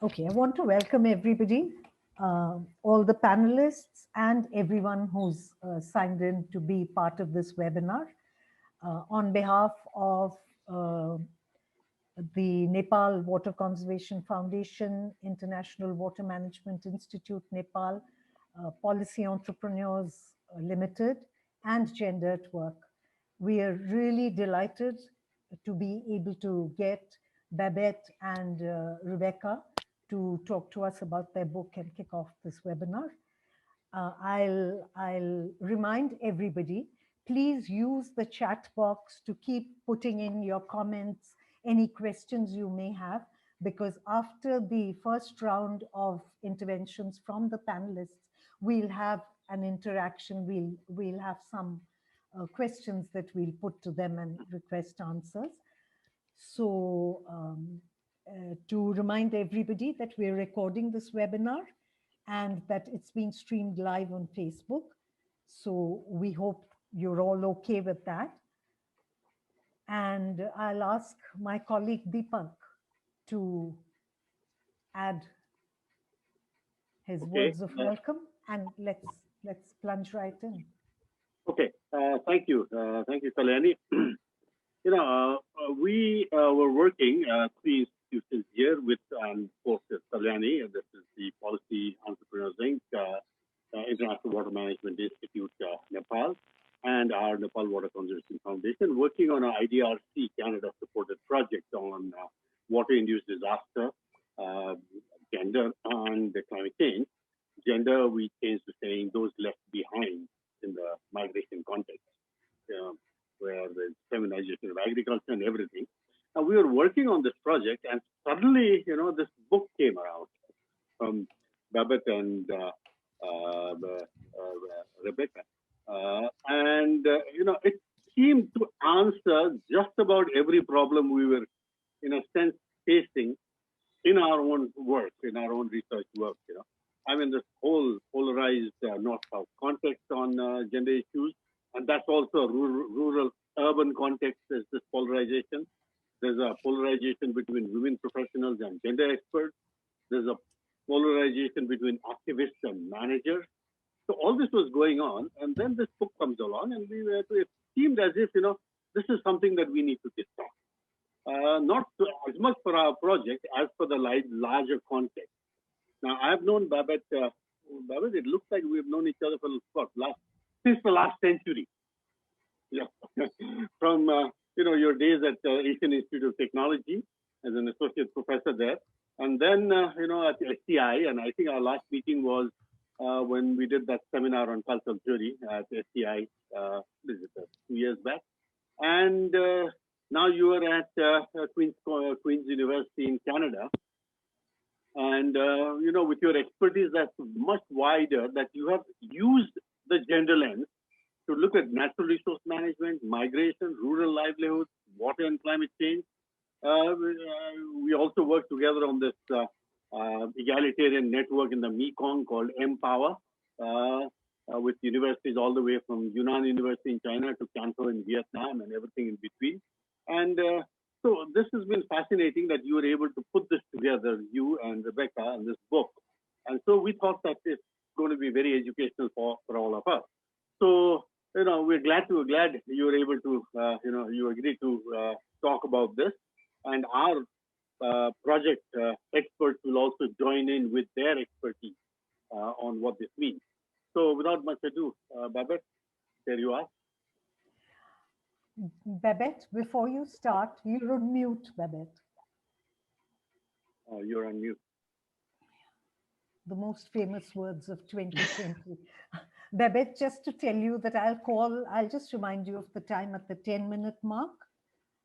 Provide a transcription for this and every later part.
Okay, I want to welcome everybody, all the panelists and everyone who's signed in to be part of this webinar. On behalf of the Nepal Water Conservation Foundation, International Water Management Institute, Nepal, Policy Entrepreneurs Limited, and Gender at Work. We are really delighted to be able to get Babette and Rebecca to talk to us about their book and kick off this webinar. I'll remind everybody, please use the chat box to keep putting in your comments, any questions you may have, because after the first round of interventions from the panelists, we'll have an interaction. We'll have some questions that we'll put to them and request answers. So to remind everybody that we're recording this webinar and that it's being streamed live on Facebook. So we hope you're all okay with that. And I'll ask my colleague Deepak to add his words of welcome, and let's plunge right in. Okay, thank you, Kalyani. We were working three institutions here with, of course, Kalyani. This is the Policy Entrepreneurs Inc., International Water Management Institute, Nepal, and our Nepal Water Conservation Foundation, working on an IDRC Canada-supported project on water-induced disaster, gender, and climate change. Gender, we changed to saying those left behind in the migration context, where there's feminization of agriculture and everything. And we were working on this project, and suddenly, this book came around from Babette and Rebecca. It seemed to answer just about every problem we were, in a sense, facing in our own work, in our own research work. I mean, this whole polarized North-South context on gender issues, and that's also a rural-urban context. There's this polarization. There's a polarization between women professionals and gender experts. There's a polarization between activists and managers. So all this was going on, and then this book comes along, and it seemed as if, this is something that we need to discuss. Not as much for our project as for the larger context. Now, I've known Babette, it looks like we've known each other for since the last century. Yeah. From, your days at Asian Institute of Technology as an associate professor there. And then, at STI, and I think our last meeting was when we did that seminar on cultural theory at STI, 2 years back. And now you are at Queen's University in Canada. And, with your expertise that's much wider, that you have used the gender lens to look at natural resource management, migration, rural livelihoods, water and climate change. We also work together on this egalitarian network in the Mekong called Empower, with universities all the way from Yunnan University in China to Canton in Vietnam and everything in between. And so this has been fascinating that you were able to put this together, you and Rebecca, in this book. And so we thought that it's going to be very educational for all of us. So, we're glad you were able to, you agreed to talk about this. And our project experts will also join in with their expertise on what this means. So without much ado, Babette, there you are. Babette, before you start, you're on mute, Babette. You're on mute. The most famous words of 2020. Babette, just to tell you that I'll just remind you of the time at the 10-minute mark.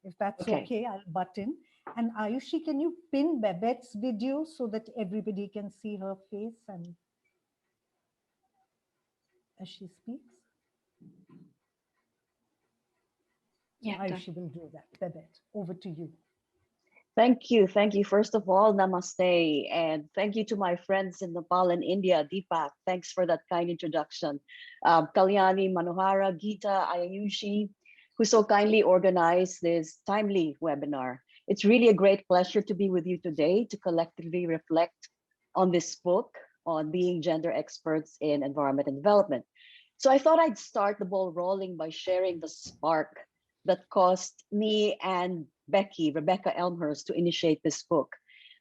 If that's okay, I'll butt in. And Ayushi, can you pin Babette's video so that everybody can see her face and as she speaks? Yeah, Ayushi will do that. Babette, over to you. Thank you. Thank you. First of all, namaste. And thank you to my friends in Nepal and India, Deepak. Thanks for that kind introduction. Kalyani, Manohara, Geeta, Ayushi, who so kindly organized this timely webinar. It's really a great pleasure to be with you today to collectively reflect on this book on being gender experts in environment and development. So I thought I'd start the ball rolling by sharing the spark that caused me and Rebecca Elmhirst, to initiate this book.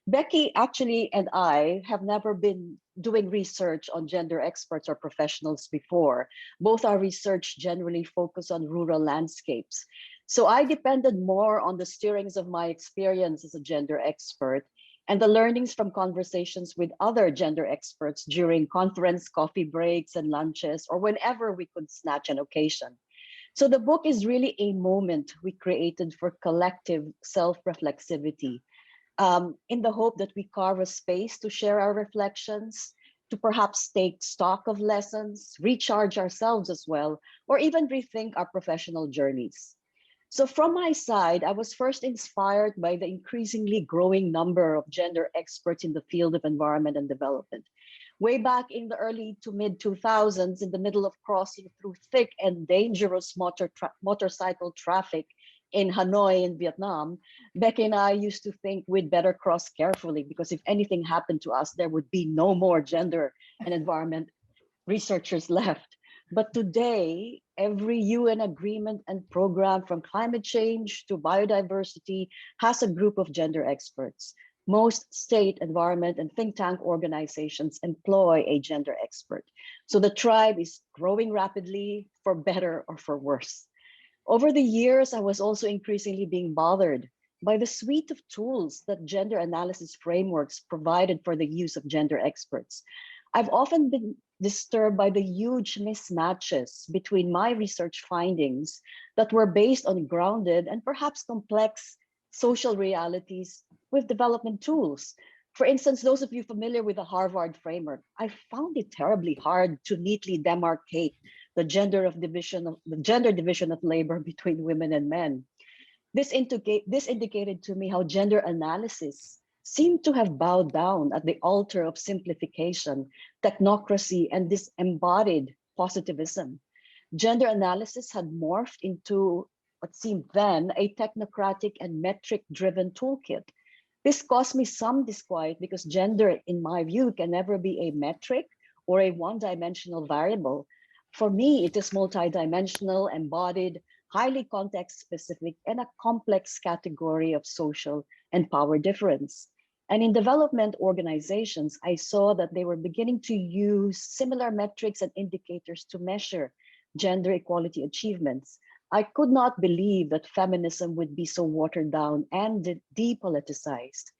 Becky actually and I have never been doing research on gender experts or professionals before. Both our research generally focus on rural landscapes. So I depended more on the steerings of my experience as a gender expert and the learnings from conversations with other gender experts during conference coffee breaks and lunches, or whenever we could snatch an occasion. So the book is really a moment we created for collective self-reflexivity, in the hope that we carve a space to share our reflections, to perhaps take stock of lessons, recharge ourselves as well, or even rethink our professional journeys. So from my side, I was first inspired by the increasingly growing number of gender experts in the field of environment and development. Way back in the early to mid 2000s, in the middle of crossing through thick and dangerous motorcycle traffic in Hanoi in Vietnam, Becky and I used to think we'd better cross carefully, because if anything happened to us, there would be no more gender and environment researchers left. But today, every UN agreement and program, from climate change to biodiversity, has a group of gender experts. Most state, environment, and think tank organizations employ a gender expert. So the tribe is growing rapidly, for better or for worse. Over the years, I was also increasingly being bothered by the suite of tools that gender analysis frameworks provided for the use of gender experts. I've often been disturbed by the huge mismatches between my research findings that were based on grounded and perhaps complex social realities with development tools. For instance, those of you familiar with the Harvard framework, I found it terribly hard to neatly demarcate the gender division of labor between women and men. This indicated to me how gender analysis seemed to have bowed down at the altar of simplification, technocracy, and disembodied positivism. Gender analysis had morphed into what seemed then a technocratic and metric-driven toolkit. This caused me some disquiet, because gender, in my view, can never be a metric or a one-dimensional variable. For me, it is multidimensional, embodied, highly context-specific, and a complex category of social and power difference. And in development organizations, I saw that they were beginning to use similar metrics and indicators to measure gender equality achievements. I could not believe that feminism would be so watered down and depoliticized.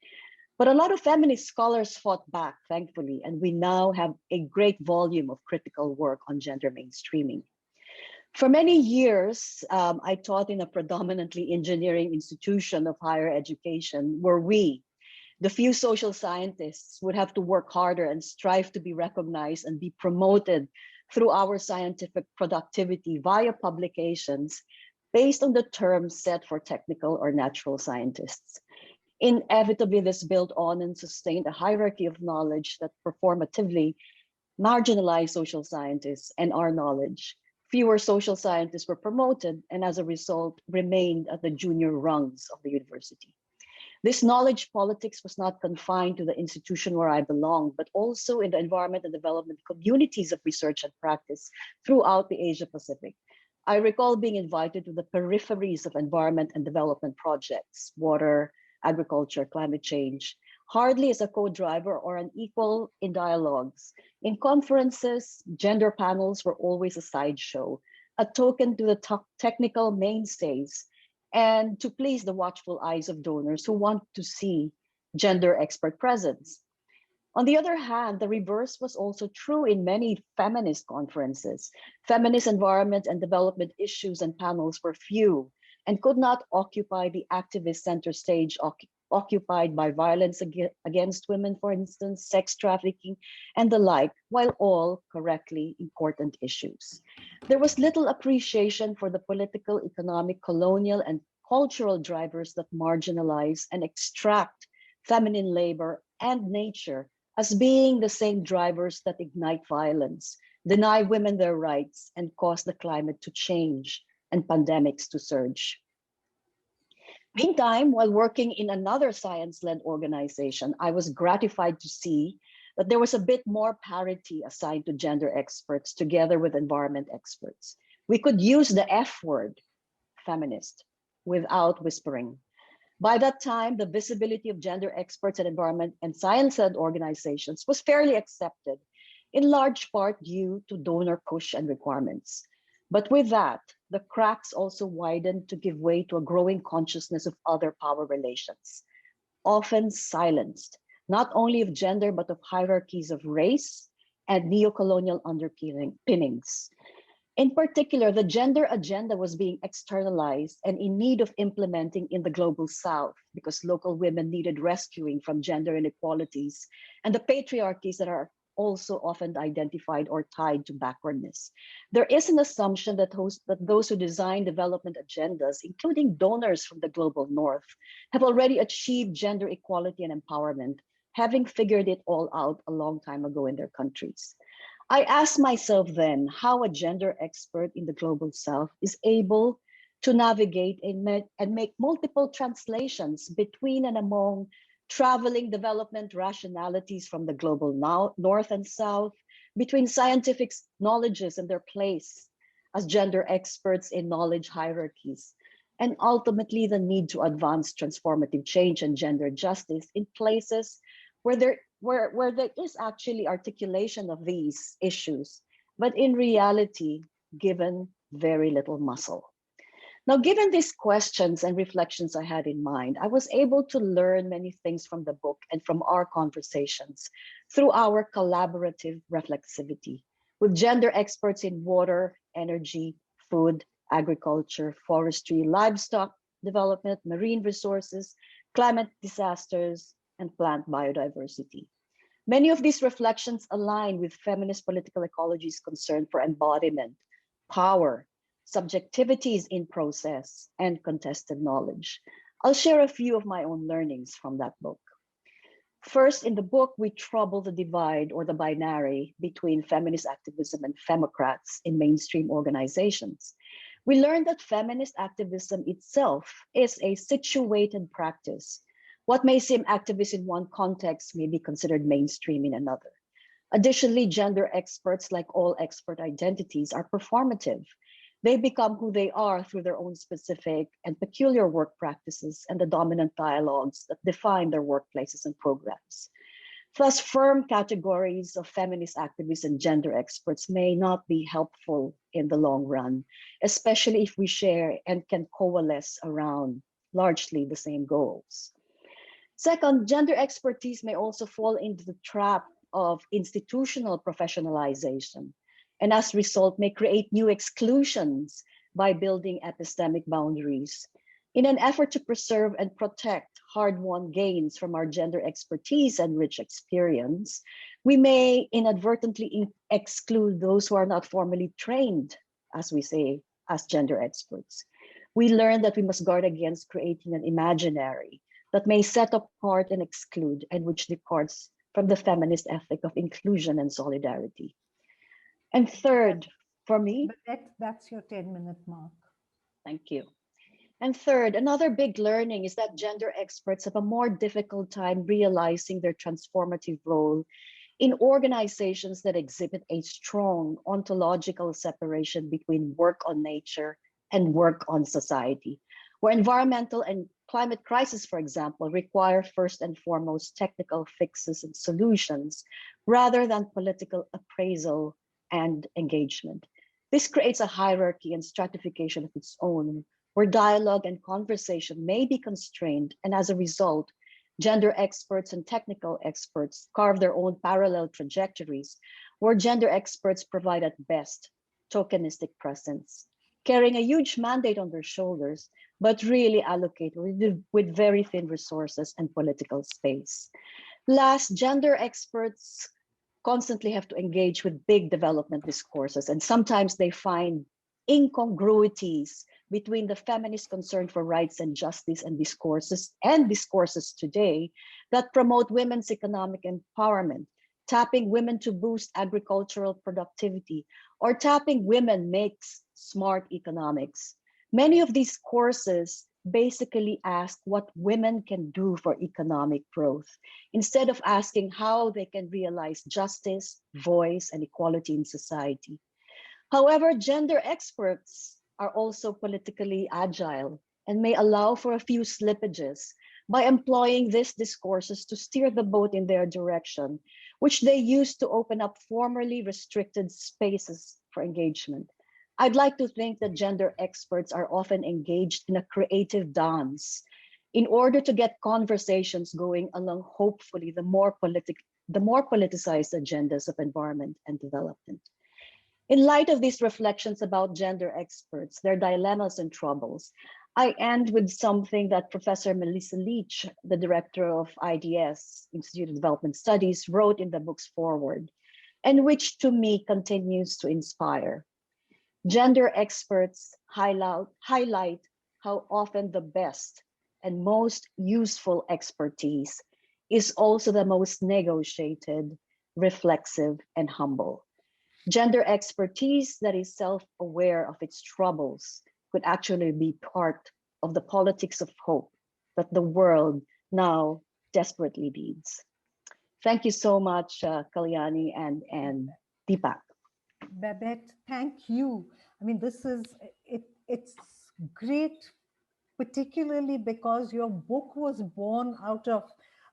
But a lot of feminist scholars fought back, thankfully, and we now have a great volume of critical work on gender mainstreaming. For many years, I taught in a predominantly engineering institution of higher education, where we, the few social scientists, would have to work harder and strive to be recognized and be promoted through our scientific productivity via publications based on the terms set for technical or natural scientists. Inevitably, this built on and sustained a hierarchy of knowledge that performatively marginalized social scientists and our knowledge. Fewer social scientists were promoted, and as a result, remained at the junior rungs of the university. This knowledge politics was not confined to the institution where I belonged, but also in the environment and development communities of research and practice throughout the Asia Pacific. I recall being invited to the peripheries of environment and development projects, water, agriculture, climate change, hardly as a co-driver or an equal in dialogues. In conferences, gender panels were always a sideshow, a token to the technical mainstays, and to please the watchful eyes of donors who want to see gender expert presence. On the other hand, the reverse was also true in many feminist conferences. Feminist environment and development issues and panels were few and could not occupy the activist center stage occupied by violence against women, for instance, sex trafficking, and the like, while all correctly important issues. There was little appreciation for the political, economic, colonial, and cultural drivers that marginalize and extract feminine labor and nature as being the same drivers that ignite violence, deny women their rights, and cause the climate to change and pandemics to surge. Meantime, while working in another science-led organization, I was gratified to see that there was a bit more parity assigned to gender experts together with environment experts. We could use the F word, feminist, without whispering. By that time, the visibility of gender experts in environment and science-led organizations was fairly accepted, in large part due to donor push and requirements. But with that, the cracks also widened to give way to a growing consciousness of other power relations, often silenced, not only of gender, but of hierarchies of race and neocolonial underpinnings. In particular, the gender agenda was being externalized and in need of implementing in the global south because local women needed rescuing from gender inequalities and the patriarchies that are also often identified or tied to backwardness. There is an assumption that those who design development agendas, including donors from the global north, have already achieved gender equality and empowerment, having figured it all out a long time ago in their countries. I asked myself then how a gender expert in the global south is able to navigate and make multiple translations between and among traveling development rationalities from the global north and south, between scientific knowledges and their place as gender experts in knowledge hierarchies, and ultimately the need to advance transformative change and gender justice in places where there is actually articulation of these issues, but in reality, given very little muscle. Now, given these questions and reflections I had in mind, I was able to learn many things from the book and from our conversations through our collaborative reflexivity with gender experts in water, energy, food, agriculture, forestry, livestock development, marine resources, climate disasters, and plant biodiversity. Many of these reflections align with feminist political ecology's concern for embodiment, power, subjectivities in process, and contested knowledge. I'll share a few of my own learnings from that book. First, in the book, we trouble the divide or the binary between feminist activism and femocrats in mainstream organizations. We learned that feminist activism itself is a situated practice. What may seem activist in one context may be considered mainstream in another. Additionally, gender experts, like all expert identities, are performative. They become who they are through their own specific and peculiar work practices and the dominant dialogues that define their workplaces and programs. Thus, firm categories of feminist activists and gender experts may not be helpful in the long run, especially if we share and can coalesce around largely the same goals. Second, gender expertise may also fall into the trap of institutional professionalization, and as a result may create new exclusions by building epistemic boundaries. In an effort to preserve and protect hard-won gains from our gender expertise and rich experience, we may inadvertently exclude those who are not formally trained, as we say, as gender experts. We learn that we must guard against creating an imaginary that may set apart and exclude, and which departs from the feminist ethic of inclusion and solidarity. And third, for me, that's your 10-minute mark. Thank you. And third, another big learning is that gender experts have a more difficult time realizing their transformative role in organizations that exhibit a strong ontological separation between work on nature and work on society, where environmental and climate crisis, for example, require first and foremost technical fixes and solutions rather than political appraisal and engagement. This creates a hierarchy and stratification of its own, where dialogue and conversation may be constrained, and as a result, gender experts and technical experts carve their own parallel trajectories, where gender experts provide at best tokenistic presence, carrying a huge mandate on their shoulders, but really allocated with very thin resources and political space. Last, gender experts constantly have to engage with big development discourses, and sometimes they find incongruities between the feminist concern for rights and justice and discourses today that promote women's economic empowerment, tapping women to boost agricultural productivity, or tapping women makes smart economics. Many of these courses basically ask what women can do for economic growth, instead of asking how they can realize justice, voice, and equality in society. However, gender experts are also politically agile and may allow for a few slippages by employing these discourses to steer the boat in their direction, which they use to open up formerly restricted spaces for engagement. I'd like to think that gender experts are often engaged in a creative dance in order to get conversations going along, hopefully, the more politicized agendas of environment and development. In light of these reflections about gender experts, their dilemmas and troubles, I end with something that Professor Melissa Leach, the director of IDS, Institute of Development Studies, wrote in the book's foreword, and which to me continues to inspire. Gender experts highlight how often the best and most useful expertise is also the most negotiated, reflexive, and humble. Gender expertise that is self-aware of its troubles could actually be part of the politics of hope that the world now desperately needs. Thank you so much, Kalyani and Deepak. Babette, thank you. I mean, it's great, particularly because your book was born out of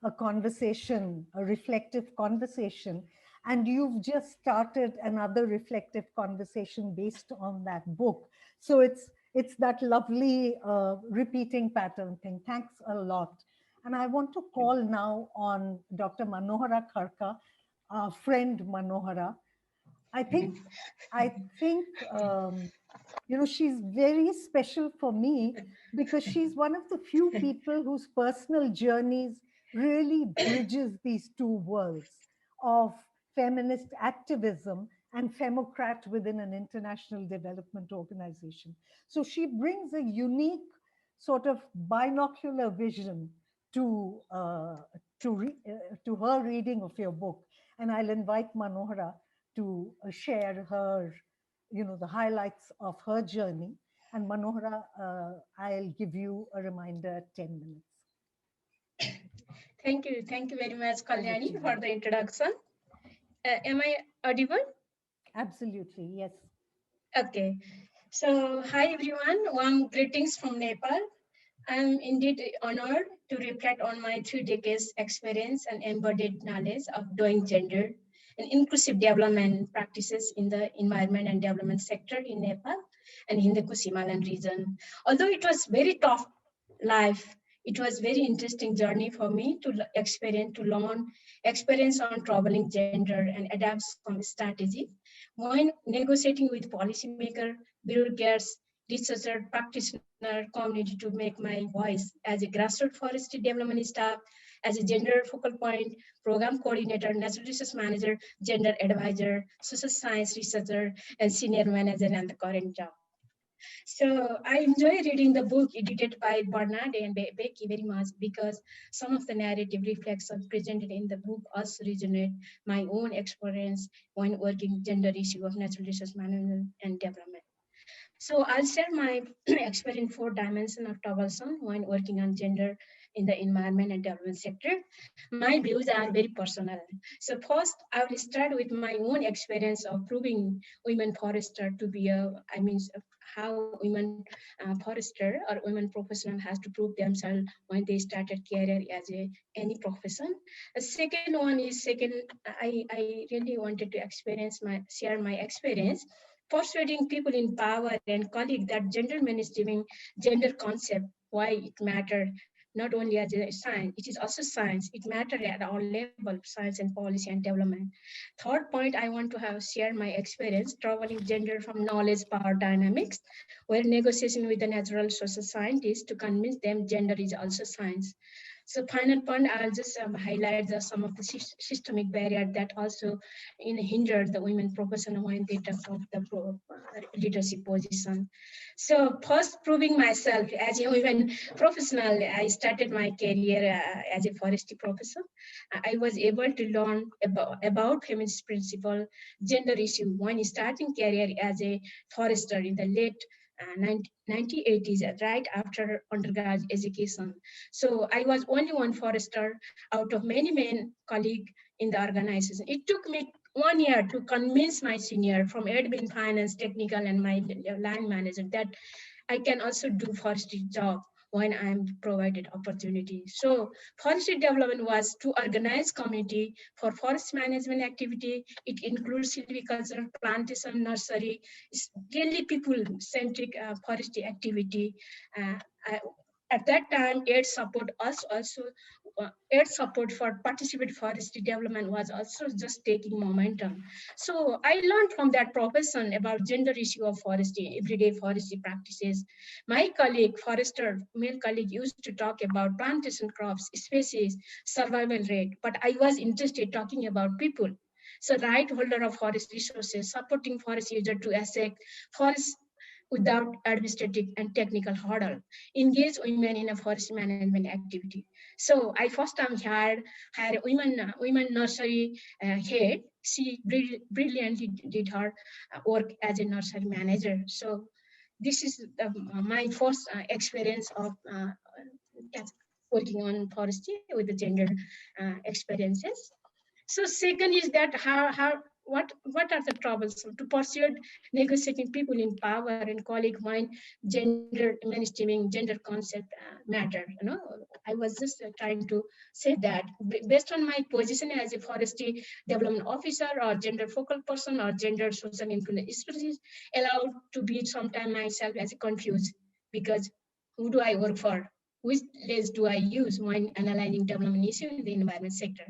a conversation, a reflective conversation, and you've just started another reflective conversation based on that book. So it's that lovely repeating pattern thing. Thanks a lot. And I want to call now on Dr. Manohara Karka, our friend Manohara. I think she's very special for me because she's one of the few people whose personal journeys really bridges these two worlds of feminist activism and femocrat within an international development organization. So she brings a unique sort of binocular vision to to her reading of your book, and I'll invite Manohara to share her, the highlights of her journey. And Manohara, I'll give you a reminder 10 minutes. Thank you. Thank you very much, Kalyani, for the introduction. Am I audible? Absolutely, yes. Okay. So, hi everyone. Warm greetings from Nepal. I'm indeed honored to reflect on my 3 decades experience and embodied knowledge of doing gender and inclusive development practices in the environment and development sector in Nepal and in the Himalayan region. Although it was very tough life, it was very interesting journey for me to learn experience on troubling gender and adapt some strategy when negotiating with policymaker, bureaucrats, researcher, practitioner community to make my voice as a grassroots forestry development staff, as a gender focal point, program coordinator, natural resource manager, gender advisor, social science researcher, and senior manager in the current job. So I enjoy reading the book edited by Bernadette and Becky very much because some of the narrative reflections presented in the book also resonate my own experience when working gender issue of natural resource management and development. So I'll share my experience 4 dimensions of troublesome when working on gender in the environment and development sector. My views are very personal. So first, I will start with my own experience of proving women forester to be how women forester or women professional has to prove themselves when they started career as any profession. The second one is I really wanted to share my experience persuading people in power and colleagues that gender mainstreaming, gender concept, why it mattered, not only as a science, it is also science. It mattered at all levels, science and policy and development. Third point, I want to share my experience traveling gender from knowledge power dynamics, where negotiation with the natural social scientists to convince them gender is also science. So final point, I'll just highlight some of the systemic barriers that also hinder the women professional when they take up the leadership position. So first, proving myself as a women professional, I started my career as a forestry professor. I was able to learn about feminist principle, gender issue when starting career as a forester in the late 1980s, right after undergraduate education. So I was only one forester out of many men colleagues in the organization. It took me 1 year to convince my senior from admin, finance, technical, and my line manager that I can also do forestry job when I'm provided opportunity. So forestry development was to organize community for forest management activity. It includes silviculture, plantation, nursery. It's really people-centric forestry activity. Uh, I, at that time, aid support us also, aid support for participatory forestry development was also just taking momentum. So I learned from that profession about gender issue of forestry, everyday forestry practices. My colleague, forester, male colleague, used to talk about plantation crops, species, survival rate, but I was interested talking about people. So right holder of forest resources, supporting forest user to assess forest without administrative and technical hurdle, engage women in a forest management activity. So I first time hired a women nursery head. She brilliantly did her work as a nursery manager. So this is my first experience of working on forestry with the gender experiences. So second is that what are the troubles to pursue negotiating people in power and colleague when gender mainstreaming, gender concept matter. I was just trying to say that based on my position as a forestry development officer or gender focal person or gender social influence species, allowed to be sometimes myself as a confused because who do I work for? Which lens do I use when analyzing development issue in the environment sector?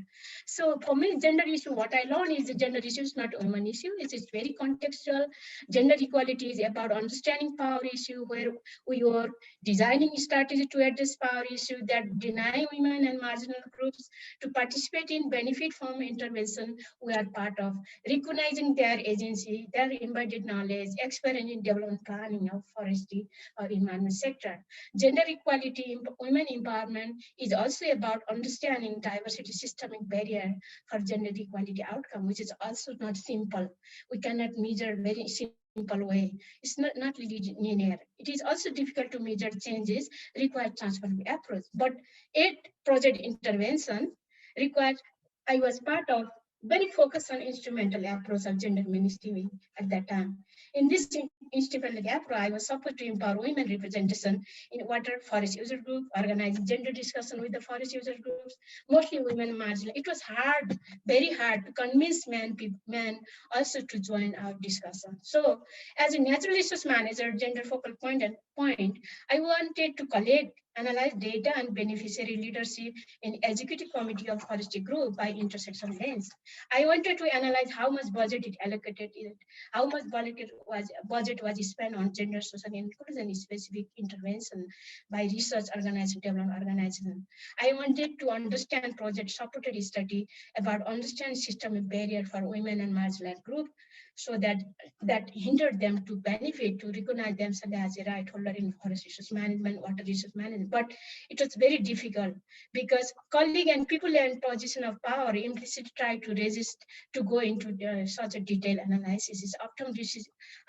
So for me, gender issue, what I learned is the gender issue is not a woman issue. It is very contextual. Gender equality is about understanding power issue where we are designing strategy to address power issue that deny women and marginal groups to participate in benefit from intervention we are part of, recognizing their agency, their embedded knowledge, experience in development planning of forestry or environment sector. Gender equality, women empowerment is also about understanding diversity systemic barrier for gender equality outcome, which is also not simple. We cannot measure very simple way. It's not really linear. It is also difficult to measure changes require transformative approach. But 8 project intervention required, I was part of very focused on instrumental approach of gender mainstreaming at that time. In this instrumental approach, I was supposed to empower women representation in water forest user group, organizing gender discussion with the forest user groups, mostly women marginal. It was hard, very hard to convince men also to join our discussion. So as a natural resource manager, gender focal point, I wanted to collect, analyze data and beneficiary leadership in executive committee of forestry group by intersection lens. I wanted to analyze how much budget it allocated, how much budget was spent on gender social inclusion specific intervention by research organization, development organization. I wanted to understand project supported study about understand systemic barrier for women and marginalized group so that hindered them to benefit, to recognize themselves as a right holder in forest resource management, water resource management. But it was very difficult because colleague and people in position of power implicitly try to resist to go into such a detailed analysis. It's often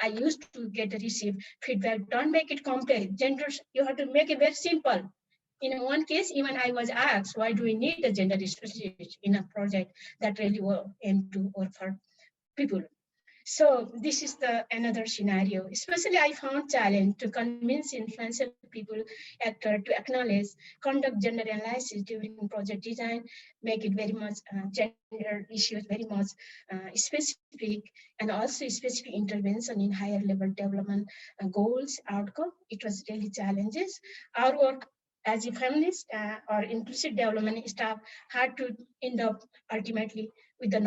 I used to get receive feedback, don't make it complex. Genders, you have to make it very simple. In one case, even I was asked, why do we need a gender research in a project that really will aim to work for people? So this is the another scenario. Especially I found challenge to convince influential people, actor to acknowledge, conduct gender analysis during project design, make it very much gender issues very much specific, and also specific intervention in higher level development goals, outcome. It was really challenges. Our work as a feminist or inclusive development staff had to end up ultimately with the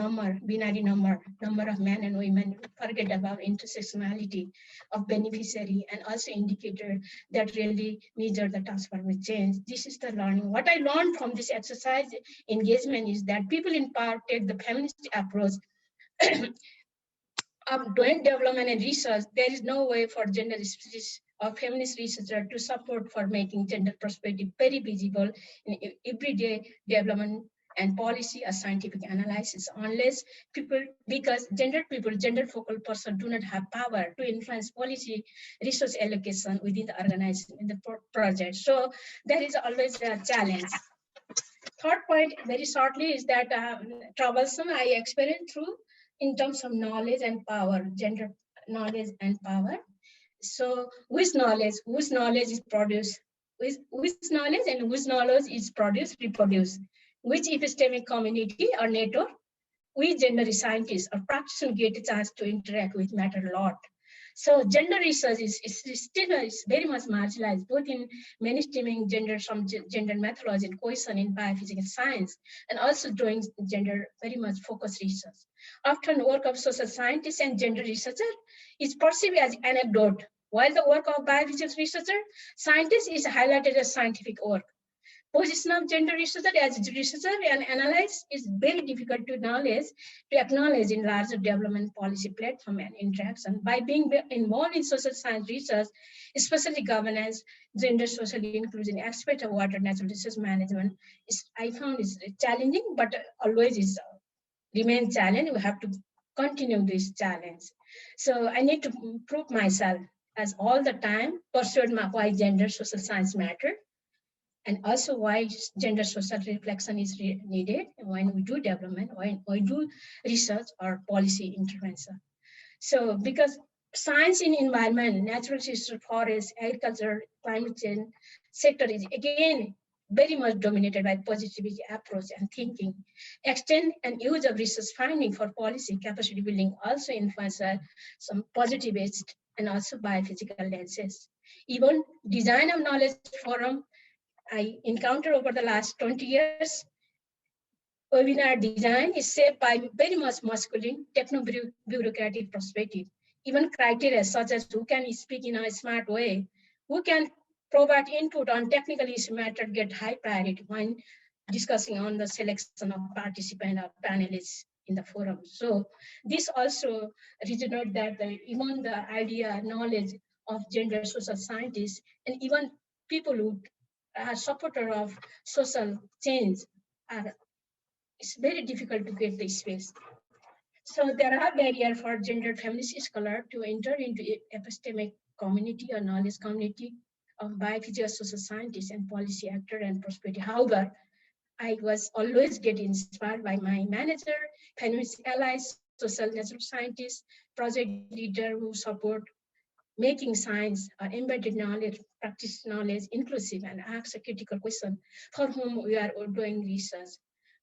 binary number of men and women, forget about intersectionality of beneficiary and also indicator that really measure the transformative change. This is the learning. What I learned from this exercise engagement is that people in power take the feminist approach of doing development and research. There is no way for gender studies or feminist researcher to support for making gender perspective very visible in everyday development and policy or scientific analysis unless because gender focal person do not have power to influence policy resource allocation within the organization in the project. So there is always a challenge. Third point, very shortly, is that troublesome I experienced through in terms of knowledge and power, gender knowledge and power. So whose knowledge is produced, which knowledge and whose knowledge is produced, reproduced, which epistemic community or network, we gender scientists or practitioners get a chance to interact with matter a lot. So gender research is still very much marginalized, both in mainstreaming gender methodology and question in biophysical science, and also doing gender very much focused research. Often work of social scientists and gender researcher is perceived as anecdote, while the work of biophysics researcher, scientist is highlighted as scientific work. Position of gender researcher as researcher and analyze is very difficult to acknowledge in larger development policy platform and interaction. By being involved in social science research, especially governance, gender, social inclusion aspect of water natural resource management, I found is challenging, but always is remain challenge. We have to continue this challenge. So I need to prove myself as all the time, pursued why gender social science matter, and also why gender social reflection is needed when we do development, when we do research or policy intervention. So because science in environment, natural resources, forest, agriculture, climate change sector is again very much dominated by positivity approach and thinking. Extent and use of research finding for policy capacity building also influence some positivist and also biophysical lenses. Even design of knowledge forum I encountered over the last 20 years, webinar design is shaped by very much masculine, techno-bureaucratic perspective. Even criteria such as who can speak in a smart way, who can provide input on technical issue matter get high priority when discussing on the selection of participant or panelists in the forum. So this also resonates that even the idea, knowledge of gender social scientists, and even people who are supporter of social change it's very difficult to get the space. So there are barriers for gender feminist scholar to enter into epistemic community or knowledge community of biophysical social scientists and policy actor and perspective. However, I was always getting inspired by my manager, feminist allies, social natural scientists, project leader who support making science embedded knowledge, practice knowledge, inclusive, and ask a critical question for whom we are doing research,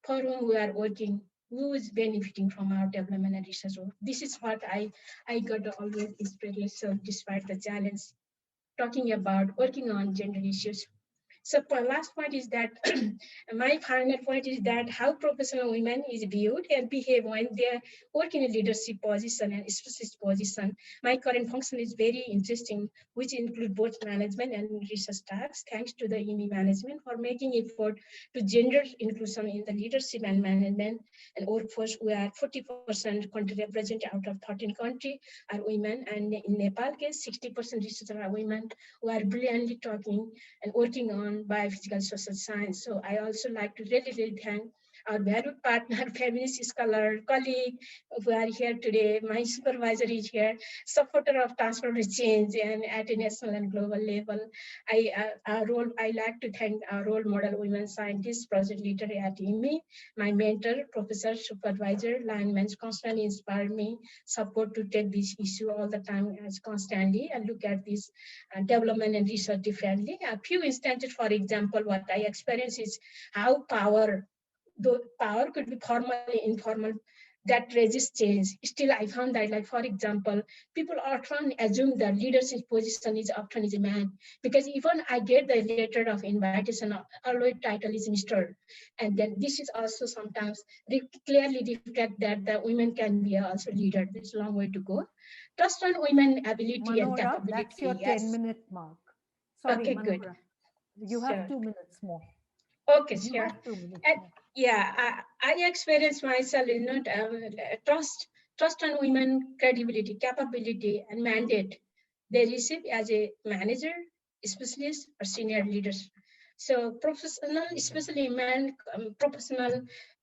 for whom we are working, who is benefiting from our development and research work. This is what I got always inspiration despite the challenge, talking about working on gender issues. So last point is that, my final point is that how professional women is viewed and behave when they work in a leadership position and specialist position. My current function is very interesting, which include both management and research tasks. Thanks to the EME management for making effort to gender inclusion in the leadership and management and workforce. We are 40% country represented out of 13 countries are women, and in Nepal case, 60% researchers are women who are brilliantly talking and working on biophysical social science. So I also like to really thank our valued partner, feminist scholar, colleague who are here today. My supervisor is here, supporter of transformative change and at a national and global level. I like to thank our role model women scientists, project leader at IME, my mentor, professor, supervisor, linemen constantly inspired me, support to take this issue all the time as constantly and look at this development and research differently. A few instances, for example, what I experience is how power could be formal, informal, that resists change. Still, I found that, like, for example, people often assume that leadership position is often a man, because even I get the letter of invitation, always title is Mr. And then this is also sometimes clearly reflect that the women can be also leader. There's a long way to go. Trust on women ability Manohara, and capability. that's your 10-minute mark. Sorry, okay, Manohara. good. You have 2 minutes more. Okay, you sure. Have 2 minutes more. Yeah, I experienced myself, trust on women, credibility, capability, and mandate they receive as a manager, specialist, or senior leaders. So professional, especially men, professional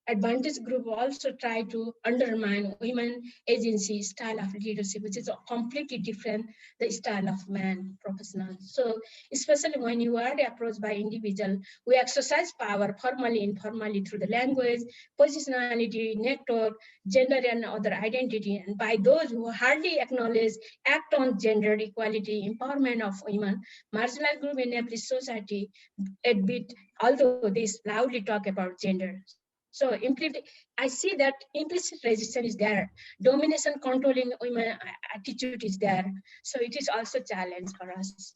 advantage group also try to undermine women agency style of leadership, which is a completely different the style of man professional. So especially when you are approached by individual, we exercise power formally, informally through the language, positionality, network, gender and other identity, and by those who hardly acknowledge, act on gender equality, empowerment of women, marginalized group in every society, admit, although they loudly talk about gender. So I see that implicit resistance is there. Domination, controlling women attitude is there. So it is also a challenge for us.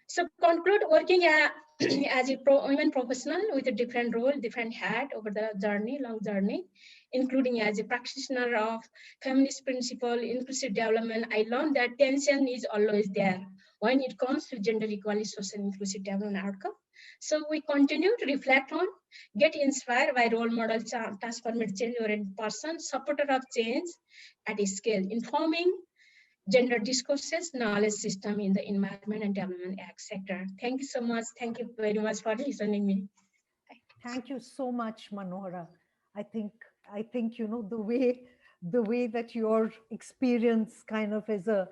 So conclude working as a women professional with a different role, different hat over the journey, long journey, including as a practitioner of feminist principle, inclusive development. I learned that tension is always there when it comes to gender equality, social inclusive development outcome. So we continue to reflect on, get inspired by role model, transformative change-oriented person, supporter of change at a scale, informing gender discourses, knowledge system in the Environment and Development Act sector. Thank you so much. Thank you very much for listening me. Thank you so much, Manohara. I think the way that your experience kind of is a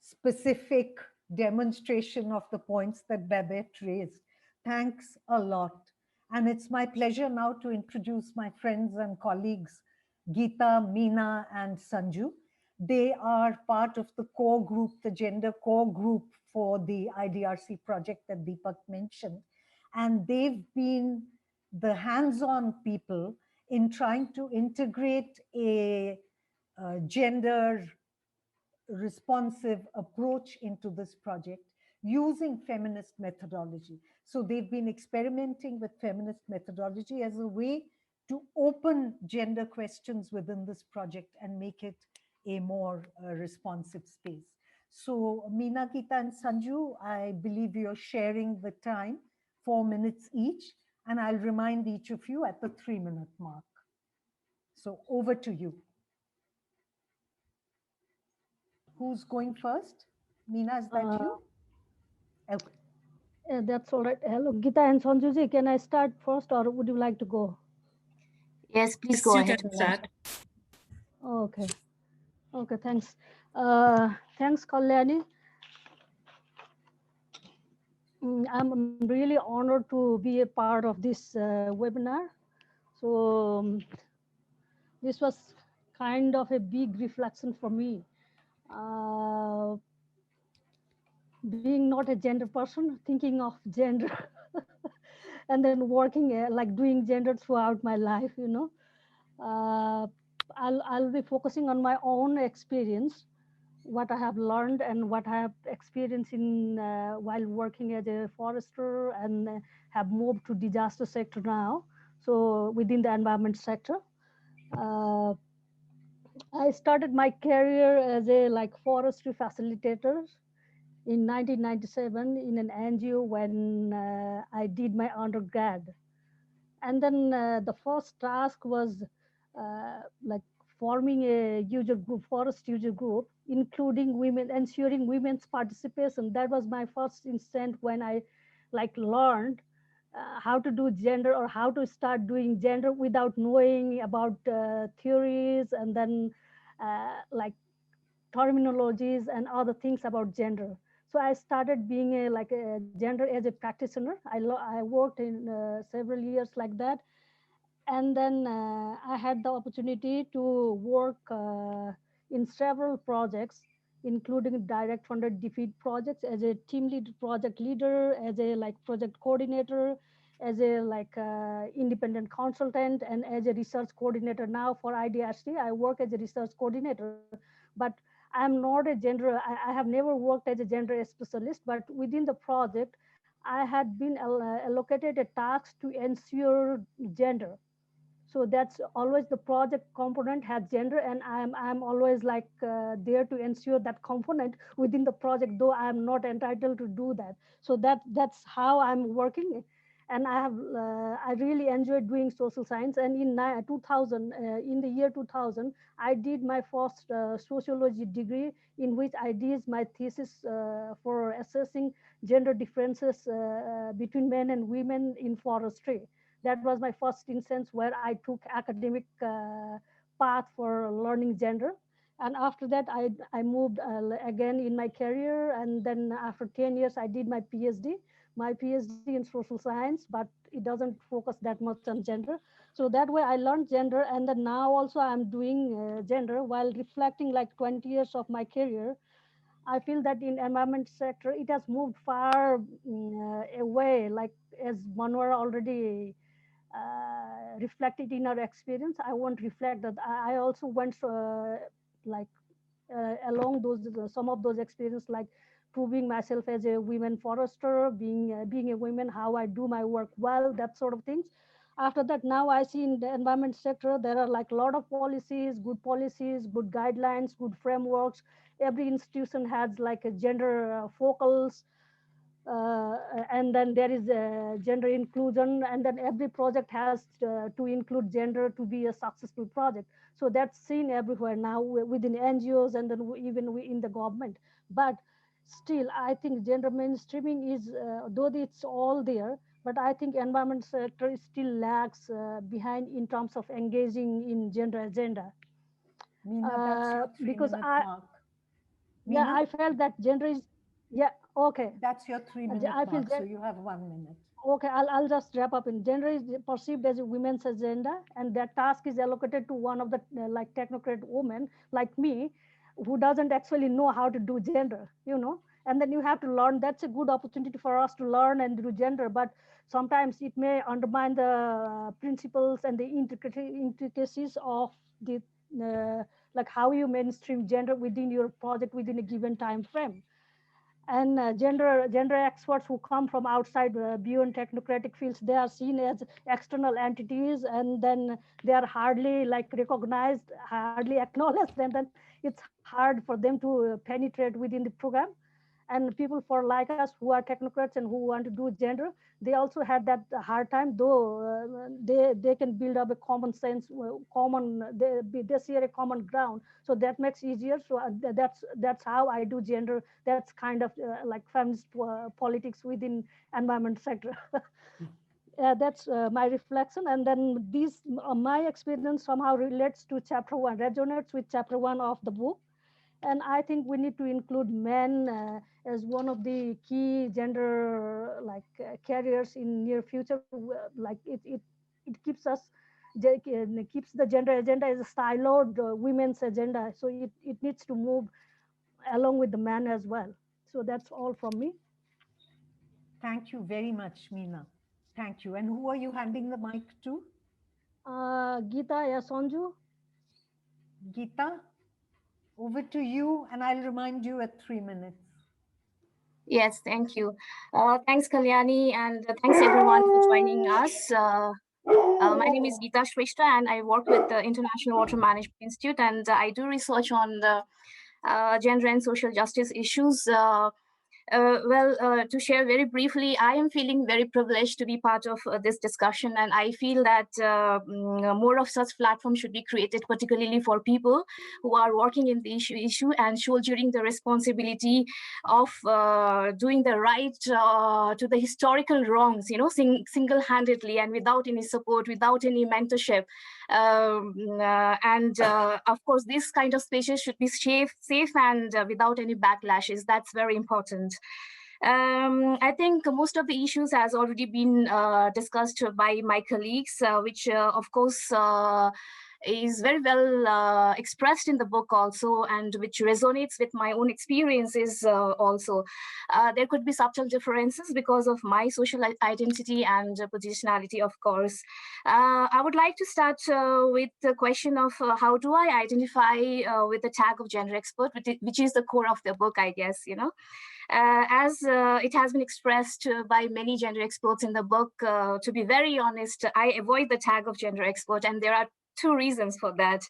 specific demonstration of the points that Babette raised. Thanks a lot. And it's my pleasure now to introduce my friends and colleagues, Geeta, Meena, and Sanju. They are part of the core group, the gender core group for the IDRC project that Deepak mentioned. And they've been the hands-on people in trying to integrate a gender responsive approach into this project using feminist methodology. So they've been experimenting with feminist methodology as a way to open gender questions within this project and make it a more responsive space. So Meena, Geeta, and Sanju, I believe you're sharing the time, 4 minutes each, and I'll remind each of you at the 3-minute mark. So over to you. Who's going first? Meena, is that you? Okay. That's all right. Hello, Geeta and Sanjuji, can I start first or would you like to go? Yes, please go ahead. Start. Okay. Okay, thanks. Thanks, Kalyani. I'm really honored to be a part of this webinar. So this was kind of a big reflection for me. Being not a gender person, thinking of gender, and then working like doing gender throughout my life, you know. I'll be focusing on my own experience, what I have learned and what I have experienced in while working as a forester and have moved to disaster sector now. So within the environment sector, I started my career as a forestry facilitator in 1997 in an NGO when I did my undergrad. And then the first task was forming a user group, forest user group, including women, ensuring women's participation. That was my first instant when I learned how to do gender or how to start doing gender without knowing about theories and then terminologies and other things about gender. So I started being a gender as a practitioner. I worked in several years like that. And then I had the opportunity to work in several projects, including direct funded defeat projects as a team lead, project leader, as a project coordinator, as a independent consultant, and as a research coordinator. Now for IDRC, I work as a research coordinator, but I'm not a gender, I have never worked as a gender specialist, but within the project, I had been allocated a task to ensure gender. So that's always the project component has gender, and I'm always there to ensure that component within the project, though I'm not entitled to do that. So that's how I'm working. And I really enjoyed doing social science. And in 2000, in the year 2000, I did my first sociology degree, in which I did my thesis for assessing gender differences between men and women in forestry. That was my first instance where I took academic path for learning gender. And after that, I moved again in my career. And then after 10 years, I did my PhD in social science, but it doesn't focus that much on gender. So that way I learned gender. And then now also I'm doing gender while reflecting like 20 years of my career. I feel that in environment sector, it has moved far away, like as Manohara already reflected in our experience. I won't reflect that. I also went like along those some of those experiences, like proving myself as a women forester, being a woman, how I do my work well, that sort of things. After that, now I see in the environment sector there are like a lot of policies, good guidelines, good frameworks. Every institution has like a gender focals, uh, and then there is gender inclusion, and then every project has to include gender to be a successful project. So that's seen everywhere now within NGOs, and then even in the government. But still I think gender mainstreaming is, though it's all there, but I think environment sector still lags behind in terms of engaging in gender agenda. Meena, that's your Because three-minute mark. yeah, Meena, I felt that gender is, yeah, okay. that's your 3-minute I feel mark, so you have 1 minute. okay, I'll just wrap up. In gender is perceived as a women's agenda, and that task is allocated to one of the like technocrat women like me, who doesn't actually know how to do gender, and then you have to learn. That's a good opportunity for us to learn and do gender, but sometimes it may undermine the principles and the intricacies of the like how you mainstream gender within your project within a given time frame. And gender experts who come from outside beyond technocratic fields, they are seen as external entities, and then they are hardly like recognized, hardly acknowledged, and then it's hard for them to penetrate within the program. And people for like us who are technocrats and who want to do gender, they also had that hard time, though they can build up a common sense, they share a common ground, so that makes easier. So that's how I do gender. That's kind of like feminist politics within environment sector. That's my reflection. And then this my experience somehow relates to chapter 1, resonates with chapter 1 of the book. And I think we need to include men as one of the key gender like carriers in near future. Like it keeps us keeps the gender agenda as a siloed women's agenda. So it needs to move along with the man as well. So that's all from me. Thank you very much, Meena. Thank you. And who are you handing the mic to? Geeta, yeah, Sonju. Geeta, over to you, and I'll remind you at 3 minutes. Yes, thank you. Thanks, Kalyani, and thanks everyone for joining us. My name is Geeta Shrestha, and I work with the International Water Management Institute, and I do research on the gender and social justice issues. To share very briefly, I am feeling very privileged to be part of this discussion, and I feel that more of such platforms should be created, particularly for people who are working in the issue and shouldering the responsibility of doing the right to the historical wrongs, single-handedly and without any support, without any mentorship. Of course, this kind of spaces should be safe and without any backlashes. That's very important. I think most of the issues has already been discussed by my colleagues, which of course is very well expressed in the book also, and which resonates with my own experiences also. There could be subtle differences because of my social identity and positionality, of course. I would like to start with the question of how do I identify with the tag of gender expert, which is the core of the book, I guess, as it has been expressed by many gender experts in the book. To be very honest, I avoid the tag of gender expert, and there are two reasons for that.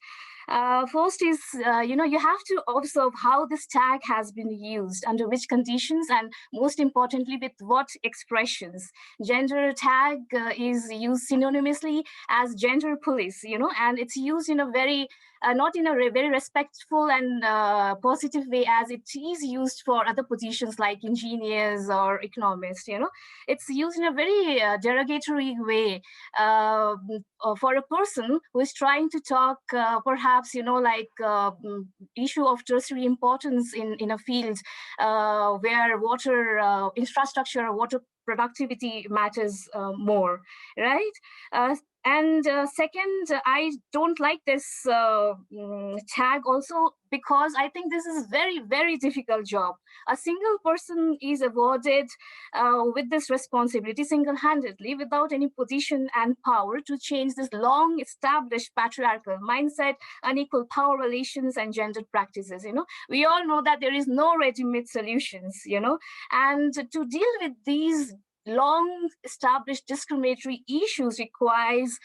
First is, you have to observe how this tag has been used, under which conditions, and most importantly, with what expressions. Gender tag is used synonymously as gender police, and it's used in a very, not in a very respectful and positive way as it is used for other positions like engineers or economists, It's used in a very derogatory way for a person who is trying to talk perhaps issue of tertiary importance in a field where water infrastructure, water productivity matters more, right? And second, I don't like this tag also because I think this is very, very difficult job. A single person is awarded with this responsibility single-handedly without any position and power to change this long established patriarchal mindset, unequal power relations, and gendered practices. We all know that there is no ready-made solutions, and to deal with these long established discriminatory issues requires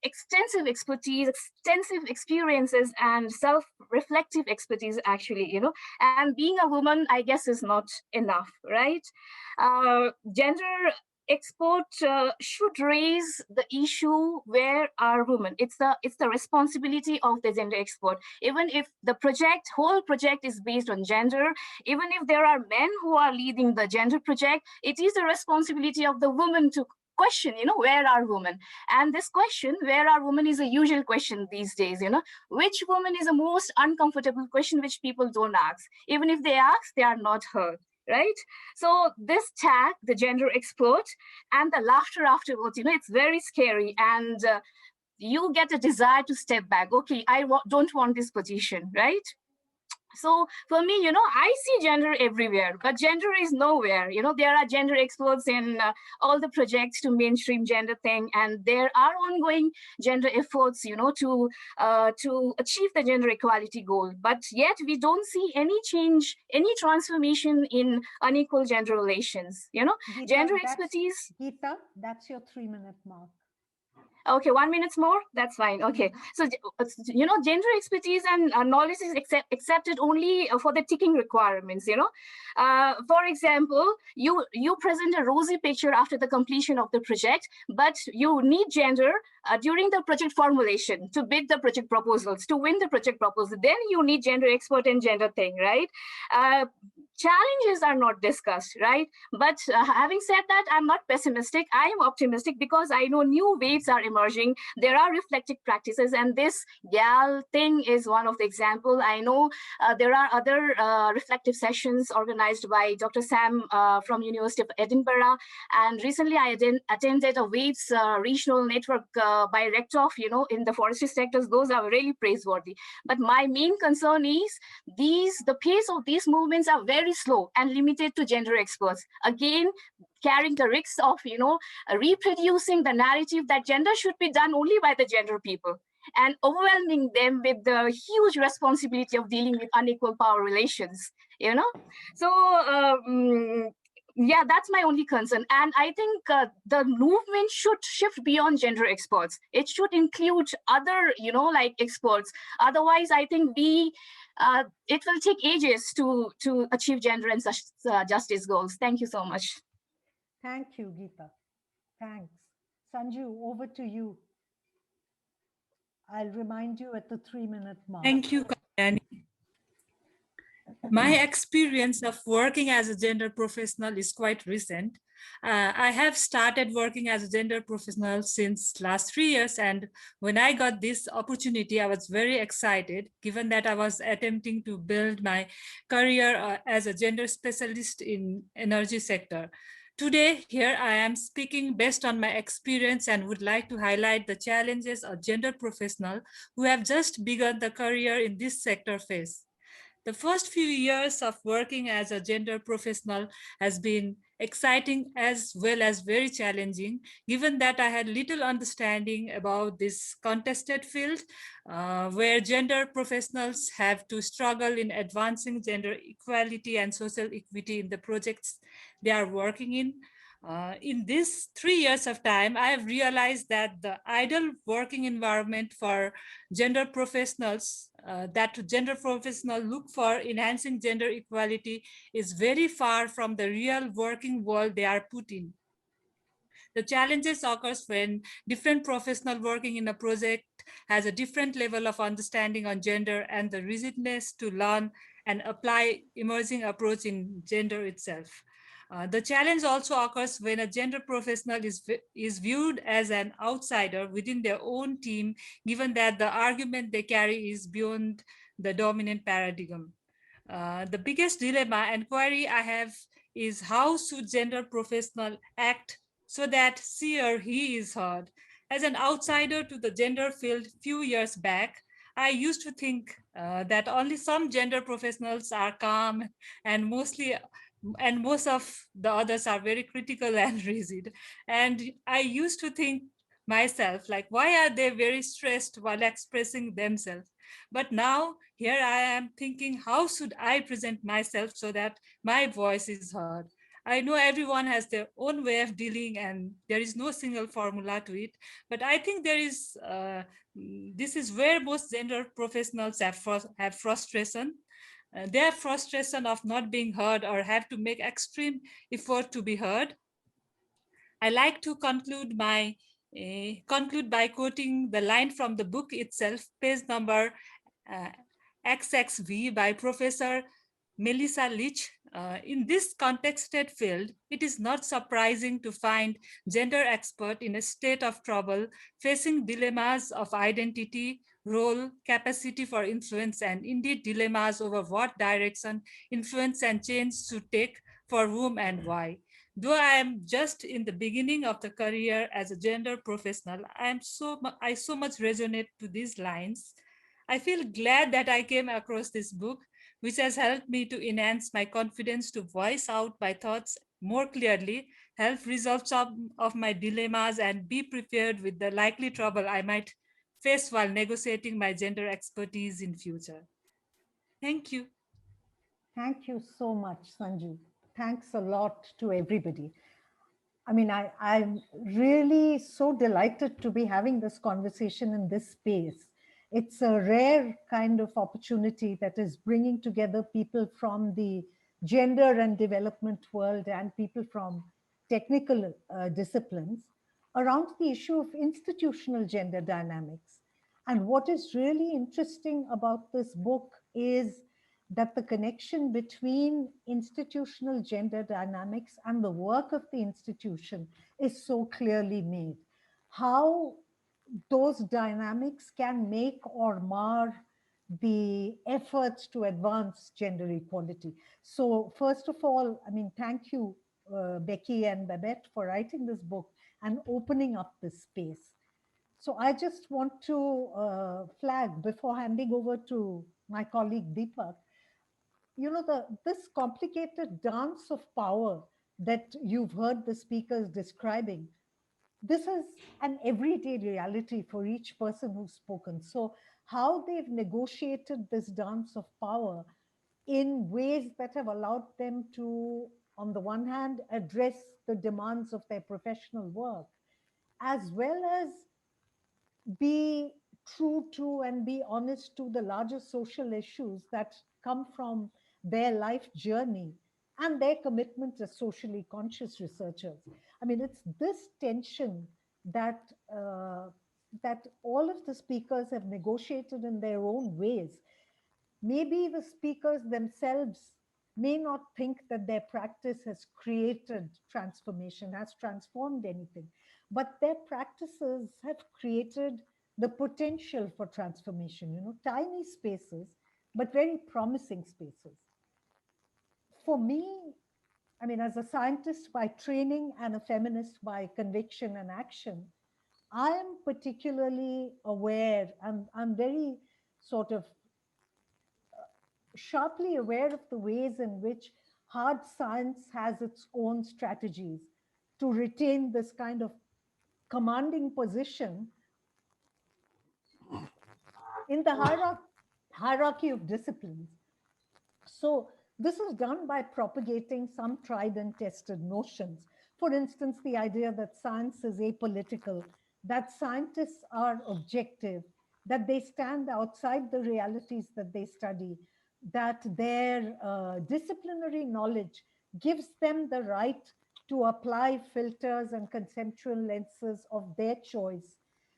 extensive expertise, extensive experiences, and self-reflective expertise, actually, and being a woman, I guess, is not enough, right? Gender expert should raise the issue, where are women? It's the responsibility of the gender expert. Even if the whole project is based on gender, even if there are men who are leading the gender project, it is the responsibility of the woman to question, where are women? And this question, where are women, is a usual question these days, Which woman is the most uncomfortable question which people don't ask? Even if they ask, they are not heard. Right? So this tag, the gender expert, and the laughter afterwards, it's very scary. And you get a desire to step back. Okay, I don't want this position, right? So for me, I see gender everywhere, but gender is nowhere. There are gender experts in all the projects to mainstream gender thing, and there are ongoing gender efforts, to achieve the gender equality goal. But yet we don't see any change, any transformation in unequal gender relations. Geeta, Gender expertise. Geeta, that's your 3-minute mark. Okay, 1 minute more? That's fine. Okay. So, gender expertise and knowledge is accepted only for the ticking requirements, For example, you present a rosy picture after the completion of the project, but you need gender during the project formulation to bid the project proposals, to win the project proposal. Then you need gender expert and gender thing, right? Challenges are not discussed, right? But having said that, I'm not pessimistic. I am optimistic because I know new waves are emerging. There are reflective practices, and this GAL thing is one of the example. I know there are other reflective sessions organized by Dr. Sam from University of Edinburgh, and recently I attended a waves regional network by Rectoff, in the forestry sectors. Those are really praiseworthy. But my main concern is the pace of these movements are very slow and limited to gender experts. Again, carrying the risks of, reproducing the narrative that gender should be done only by the gender people, and overwhelming them with the huge responsibility of dealing with unequal power relations, So, yeah, that's my only concern. And I think the movement should shift beyond gender experts. It should include other, experts. Otherwise, I think it will take ages to achieve gender and justice goals. Thank you so much. Thank you, Geeta. Thanks. Sanju, over to you. I'll remind you at the 3-minute mark. Thank you, Kalyani. My experience of working as a gender professional is quite recent. I have started working as a gender professional since last 3 years, and when I got this opportunity, I was very excited, given that I was attempting to build my career as a gender specialist in energy sector. Today, here I am speaking based on my experience and would like to highlight the challenges of gender professionals who have just begun the career in this sector face. The first few years of working as a gender professional has been exciting as well as very challenging, given that I had little understanding about this contested field, where gender professionals have to struggle in advancing gender equality and social equity in the projects they are working in. In these 3 years of time, I have realized that the ideal working environment for gender professionals that gender professionals look for enhancing gender equality is very far from the real working world they are put in. The challenges occurs when different professional working in a project has a different level of understanding on gender and the rigidness to learn and apply emerging approach in gender itself. The challenge also occurs when a gender professional is viewed as an outsider within their own team, given that the argument they carry is beyond the dominant paradigm. The biggest dilemma and query I have is how should gender professional act so that she or he is heard. As an outsider to the gender field few years back, I used to think that only some gender professionals are calm and most of the others are very critical and rigid. And I used to think myself like, why are they very stressed while expressing themselves? But now here I am thinking, how should I present myself so that my voice is heard? I know everyone has their own way of dealing and there is no single formula to it, but I think this is where most gender professionals have frustration. They have frustration of not being heard or have to make extreme effort to be heard. I like to conclude by quoting the line from the book itself, page number uh, XXV by Professor Melissa Leach. In this contexted field, it is not surprising to find gender expert in a state of trouble, facing dilemmas of identity, role, capacity for influence, and indeed dilemmas over what direction influence and change should take for whom and why. Though I am just in the beginning of the career as a gender professional, I so much resonate to these lines. I feel glad that I came across this book, which has helped me to enhance my confidence to voice out my thoughts more clearly, help resolve some of my dilemmas, and be prepared with the likely trouble I might face while negotiating my gender expertise in future. Thank you. Thank you so much, Sanju. Thanks a lot to everybody. I mean, I'm really so delighted to be having this conversation in this space. It's a rare kind of opportunity that is bringing together people from the gender and development world and people from technical disciplines around the issue of institutional gender dynamics. And what is really interesting about this book is that the connection between institutional gender dynamics and the work of the institution is so clearly made. How those dynamics can make or mar the efforts to advance gender equality. So first of all, I mean, thank you, Becky and Babette, for writing this book and opening up this space. So I just want to flag before handing over to my colleague Deepak, you know, this complicated dance of power that you've heard the speakers describing, this is an everyday reality for each person who's spoken. So how they've negotiated this dance of power in ways that have allowed them to, on the one hand, address the demands of their professional work, as well as be true to and be honest to the larger social issues that come from their life journey and their commitment as socially conscious researchers. I mean, it's this tension that that all of the speakers have negotiated in their own ways. Maybe the speakers themselves may not think that their practice has created transformation, has transformed anything, but their practices have created the potential for transformation, you know, tiny spaces, but very promising spaces. For me, I mean, as a scientist by training and a feminist by conviction and action, I am particularly aware, I'm very sort of sharply aware of the ways in which hard science has its own strategies to retain this kind of commanding position in the hierarchy of disciplines. So this is done by propagating some tried and tested notions. For instance, the idea that science is apolitical, that scientists are objective, that they stand outside the realities that they study, that their disciplinary knowledge gives them the right to apply filters and conceptual lenses of their choice,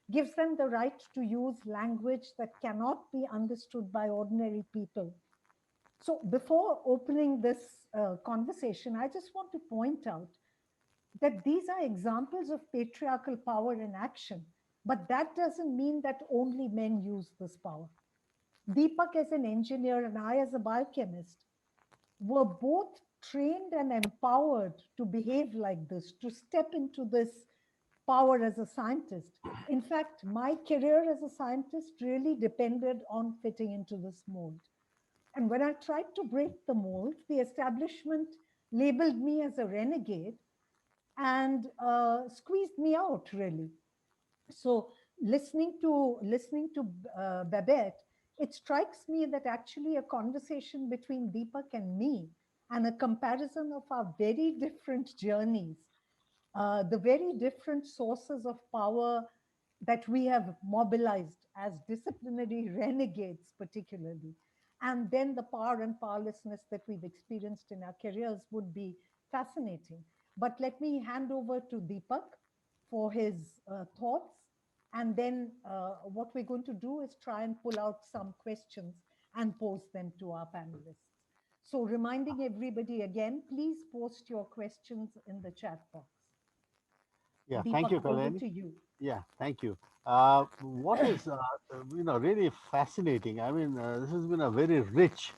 gives them the right to use language that cannot be understood by ordinary people. So before opening this conversation, I just want to point out that these are examples of patriarchal power in action, but that doesn't mean that only men use this power. Deepak as an engineer and I as a biochemist were both trained and empowered to behave like this, to step into this power as a scientist. In fact, my career as a scientist really depended on fitting into this mold. And when I tried to break the mold, the establishment labeled me as a renegade and squeezed me out, really. So listening to Babette, it strikes me that actually a conversation between Deepak and me and a comparison of our very different journeys, the very different sources of power that we have mobilized as disciplinary renegades, particularly, and then the power and powerlessness that we've experienced in our careers would be fascinating. But let me hand over to Deepak for his thoughts. And then what we're going to do is try and pull out some questions and pose them to our panelists. So reminding everybody again, please post your questions in the chat box. Yeah, Deepak, thank you, over Kalani. to you. Yeah, thank you. What is really fascinating? I mean, this has been a very rich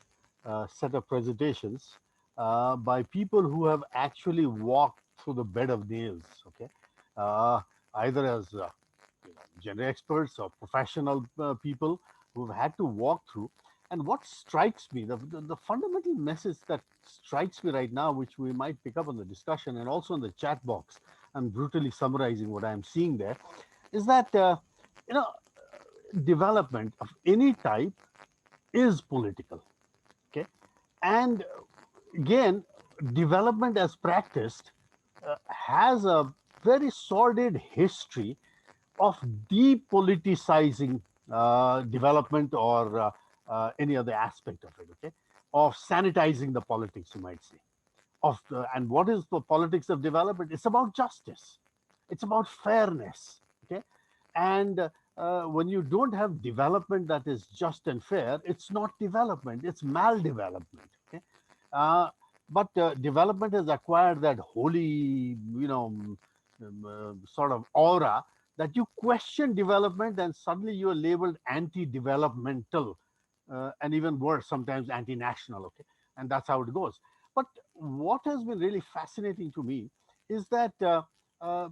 set of presentations by people who have actually walked through the bed of nails. Okay, uh, either as gender experts or professional people who've had to walk through. And what strikes me, the fundamental message that strikes me right now, which we might pick up on the discussion and also in the chat box, I'm brutally summarizing what I'm seeing there, is that you know development of any type is political. Okay, and again, development as practiced has a very sordid history of depoliticizing development or any other aspect of it. Okay, of sanitizing the politics, you might say. And what is the politics of development? It's about justice. It's about fairness. Okay, and when you don't have development that is just and fair, it's not development. It's maldevelopment. Okay, uh, but development has acquired that holy, sort of aura that you question development and suddenly you are labeled anti-developmental, and even worse, sometimes anti-national. Okay, and that's how it goes. But what has been really fascinating to me is that uh,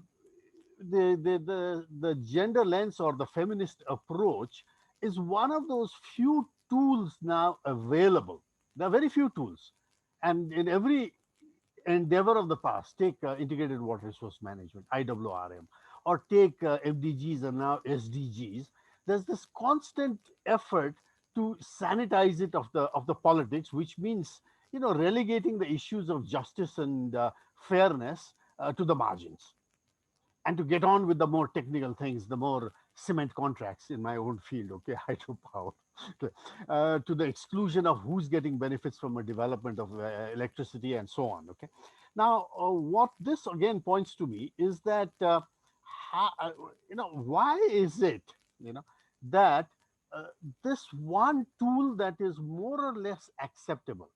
the gender lens or the feminist approach is one of those few tools now available. There are very few tools, and in every endeavor of the past, take integrated water resource management, IWRM, or take MDGs and now SDGs. There's this constant effort to sanitize it of the politics, which means relegating the issues of justice and fairness to the margins, and to get on with the more technical things, the more cement contracts in my own field, okay, hydropower, to the exclusion of who's getting benefits from a development of electricity and so on, okay. Now, what this again points to me is that, why is it, that this one tool that is more or less acceptable,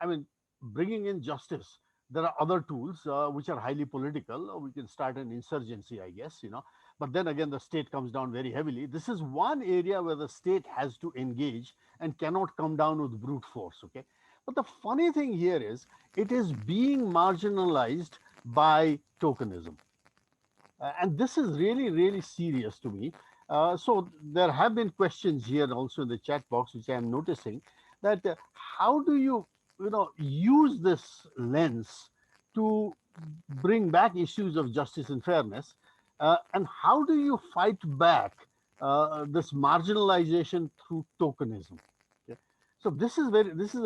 I mean, bringing in justice, there are other tools which are highly political. We can start an insurgency, I guess, but then again, the state comes down very heavily. This is one area where the state has to engage and cannot come down with brute force, okay? But the funny thing here is it is being marginalized by tokenism. And this is really, really serious to me. So there have been questions here also in the chat box, which I am noticing, that how do you, use this lens to bring back issues of justice and fairness, and how do you fight back this marginalization through tokenism? Okay? So this is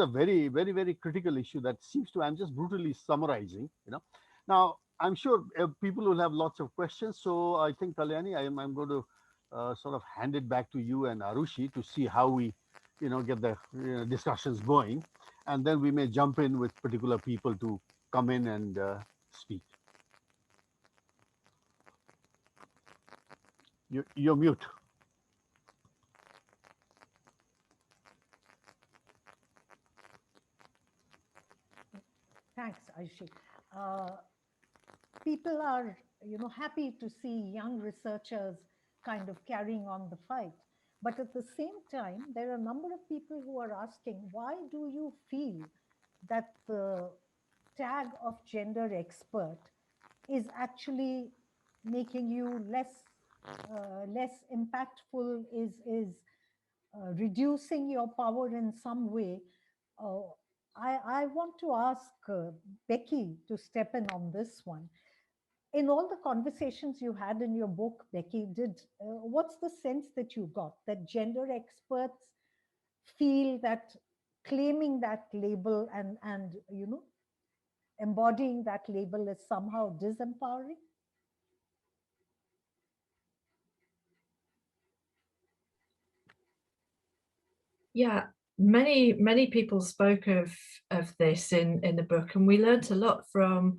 a very, very, very critical issue that seems to, I'm just brutally summarizing. Now, I'm sure people will have lots of questions. So I think, Kalyani, I'm going to sort of hand it back to you and Arushi to see how we, get the discussions going, and then we may jump in with particular people to come in and speak. You're mute. Thanks, Aishi. Uh, People are, happy to see young researchers kind of carrying on the fight. But at the same time, there are a number of people who are asking, why do you feel that the tag of gender expert is actually making you less impactful, is reducing your power in some way? Uh, I want to ask Becky to step in on this one. In all the conversations you had in your book, Becky, what's the sense that you got that gender experts feel that claiming that label and embodying that label is somehow disempowering? Yeah, many people spoke of this in the book, and we learned a lot from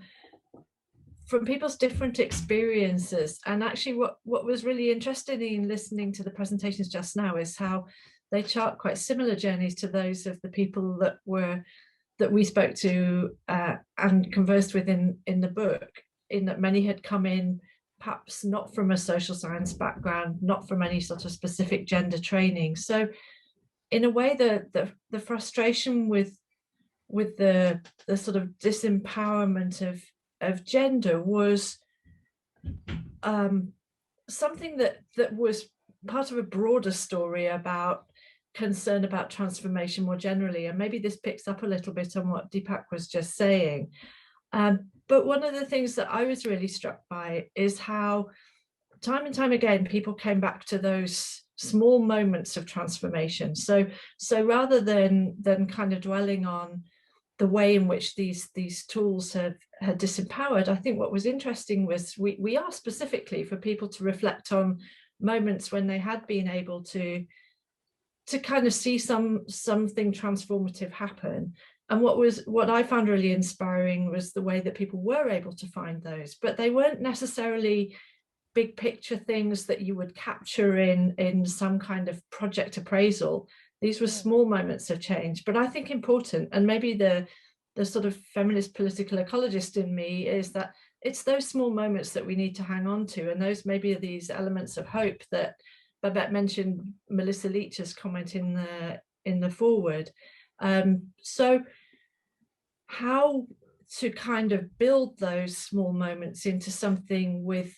people's different experiences. And actually, what was really interesting in listening to the presentations just now is how they chart quite similar journeys to those of the people that we spoke to and conversed with in the book, in that many had come in perhaps not from a social science background, not from any sort of specific gender training. So in a way, the frustration with the sort of disempowerment of gender was something that was part of a broader story about concern about transformation more generally. And maybe this picks up a little bit on what Deepak was just saying. But one of the things that I was really struck by is how time and time again people came back to those small moments of transformation. So rather than kind of dwelling on the way in which these tools had disempowered, I think what was interesting was we asked specifically for people to reflect on moments when they had been able to kind of see something transformative happen. And what I found really inspiring was the way that people were able to find those, but they weren't necessarily big picture things that you would capture in some kind of project appraisal. These were small moments of change, but I think important. And maybe the sort of feminist political ecologist in me is that it's those small moments that we need to hang on to. And those maybe are these elements of hope that Babette mentioned, Melissa Leach's comment in the foreword. So how to kind of build those small moments into something with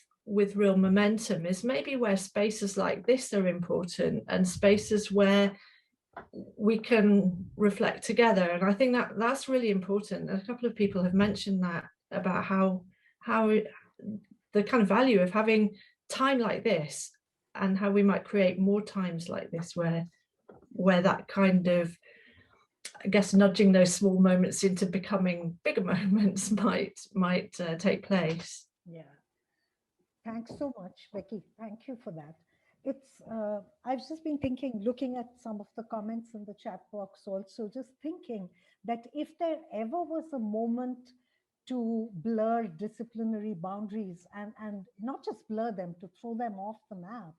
real momentum is maybe where spaces like this are important, and spaces where we can reflect together. And I think that's really important. A couple of people have mentioned that about how the kind of value of having time like this, and how we might create more times like this where that kind of, I guess, nudging those small moments into becoming bigger moments might take place. Yeah. Thanks so much, Becky. Thank you for that. I've just been thinking, looking at some of the comments in the chat box also, just thinking that if there ever was a moment to blur disciplinary boundaries and not just blur them, to throw them off the map,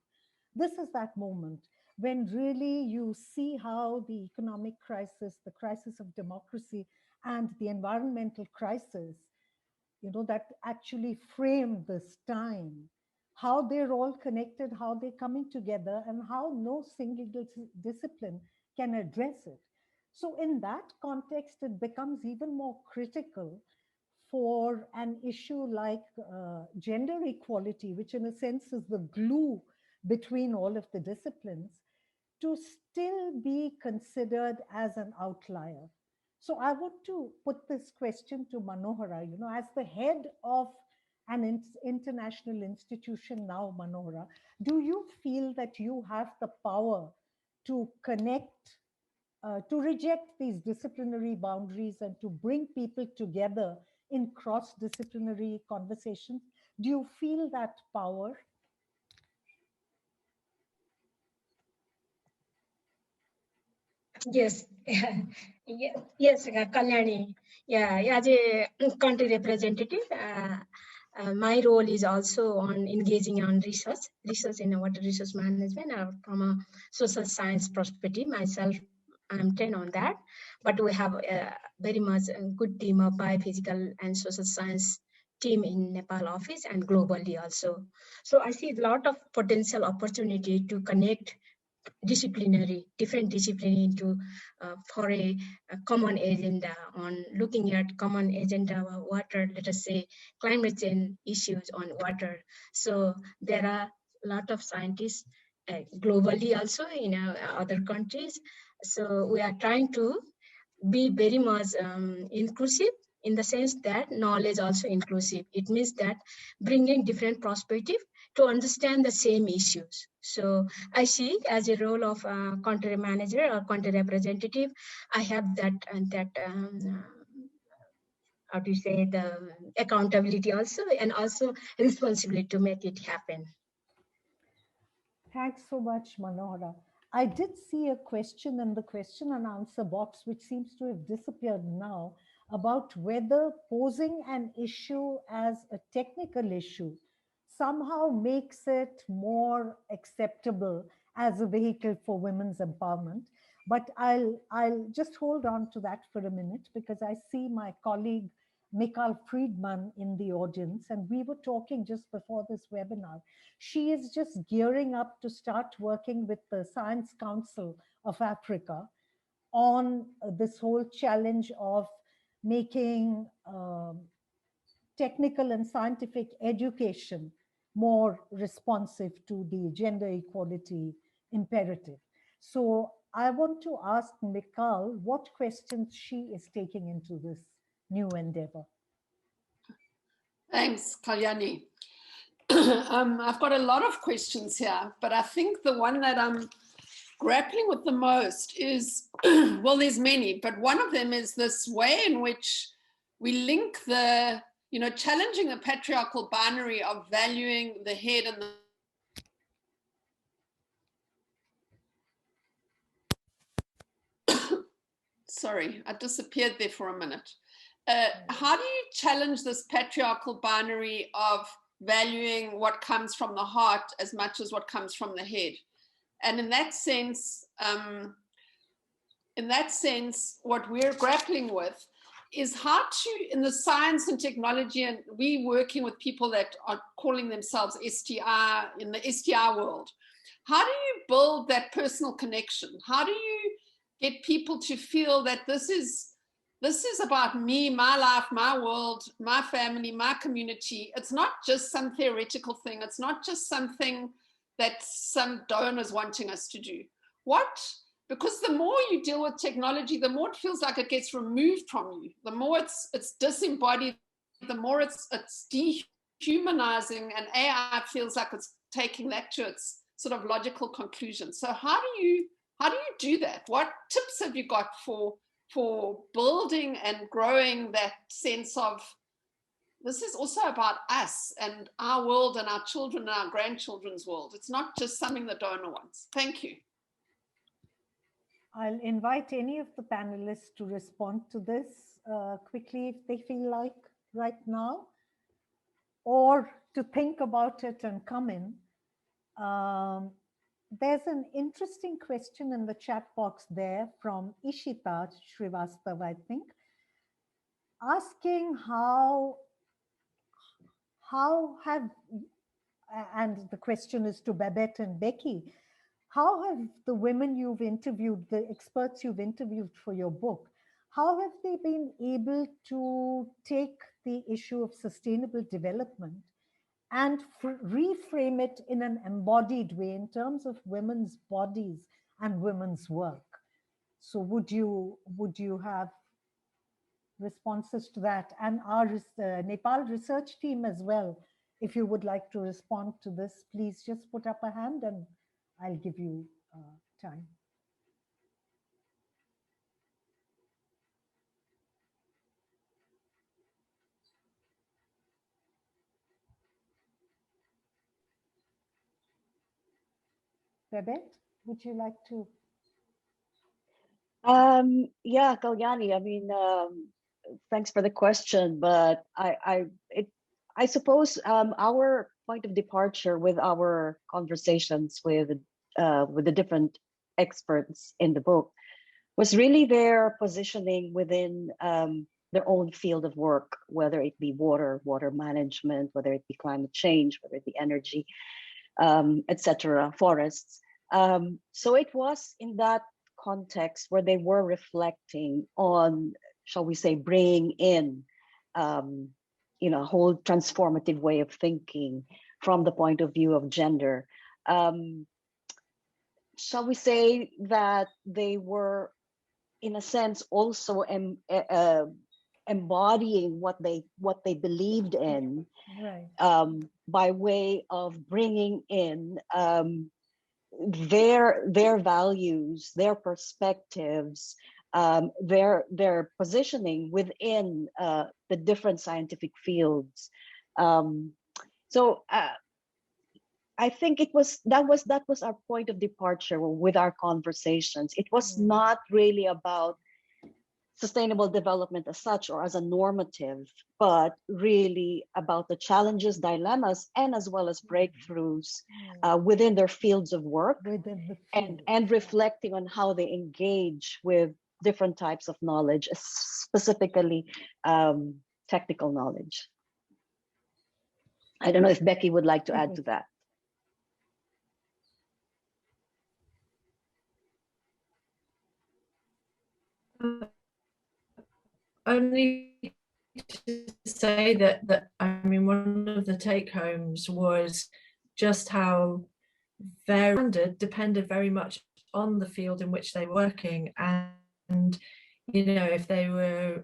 this is that moment when really you see how the economic crisis, the crisis of democracy, and the environmental crisis, that actually frame this time, how they're all connected, how they're coming together, and how no single discipline can address it. So in that context, it becomes even more critical for an issue like gender equality, which in a sense is the glue between all of the disciplines, to still be considered as an outlier. So I want to put this question to Manohara, as the head of an international institution now, Manohara, do you feel that you have the power to connect, to reject these disciplinary boundaries and to bring people together in cross-disciplinary conversations? Do you feel that power? Yes, yes, Kalyani. Yeah, as a country representative, my role is also on engaging on research in water resource management from a social science perspective. Myself, I'm 10 on that, but we have very much a good team of biophysical and social science team in Nepal office and globally also. So I see a lot of potential opportunity to connect different discipline into for a common agenda on looking at common agenda of water, let us say climate change issues on water. So there are a lot of scientists globally also in other countries. So we are trying to be very much inclusive in the sense that knowledge also inclusive. It means that bringing different perspective to understand the same issues. So I see as a role of a country manager or country representative, I have that how to say, the accountability also, and also responsibility to make it happen. Thanks so much, Manohara. I did see a question in the question and answer box, which seems to have disappeared now, about whether posing an issue as a technical issue somehow makes it more acceptable as a vehicle for women's empowerment. But I'll just hold on to that for a minute, because I see my colleague Mikal Friedman in the audience, and we were talking just before this webinar. She is just gearing up to start working with the Science Council of Africa on this whole challenge of making technical and scientific education more responsive to the gender equality imperative. So I want to ask Mikal what questions she is taking into this new endeavor. Thanks, Kalyani. I've got a lot of questions here, but I think the one that I'm grappling with the most is, well, there's many, but one of them is this way in which we link the, challenging the patriarchal binary of valuing the head and the... Sorry, I disappeared there for a minute. How do you challenge this patriarchal binary of valuing what comes from the heart as much as what comes from the head? And in that sense, what we're grappling with is how to, in the science and technology, and we working with people that are calling themselves STI, in the STI world, how do you build that personal connection? How do you get people to feel that this is about me, my life, my world, my family, my community? It's not just some theoretical thing. It's not just something that some donors wanting us to do. Because the more you deal with technology, the more it feels like it gets removed from you. The more it's disembodied, the more it's dehumanizing, and AI feels like it's taking that to its sort of logical conclusion. So how do you do that? What tips have you got for building and growing that sense of this is also about us and our world and our children and our grandchildren's world? It's not just something the donor wants. Thank you. I'll invite any of the panelists to respond to this quickly if they feel like right now, or to think about it and come in. There's an interesting question in the chat box there from Ishita Srivastava, I think, asking how have, and the question is to Babette and Becky, how have the women you've interviewed, the experts you've interviewed for your book, how have they been able to take the issue of sustainable development and reframe it in an embodied way in terms of women's bodies and women's work? So would you have responses to that? And our Nepal research team as well, if you would like to respond to this, please just put up a hand and I'll give you time. Babette, would you like to? Yeah, Kalyani, I mean, thanks for the question, but I suppose our point of departure with our conversations with the different experts in the book was really their positioning within their own field of work, whether it be water management, whether it be climate change, whether it be energy, etc., forests. So it was in that context where they were reflecting on, shall we say, bringing in, a whole transformative way of thinking from the point of view of gender. Shall we say that they were, in a sense, also embodying what they believed in, right. by way of bringing in their values, their perspectives, their positioning within the different scientific fields. So I think that was our point of departure with our conversations. It was not really about sustainable development as such or as a normative, but really about the challenges, dilemmas, and as well as breakthroughs within their fields of work, and reflecting on how they engage with different types of knowledge, specifically technical knowledge. I don't know if Becky would like to add to that. Only to say that I mean, one of the take homes was just how depended very much on the field in which they were working, and if they were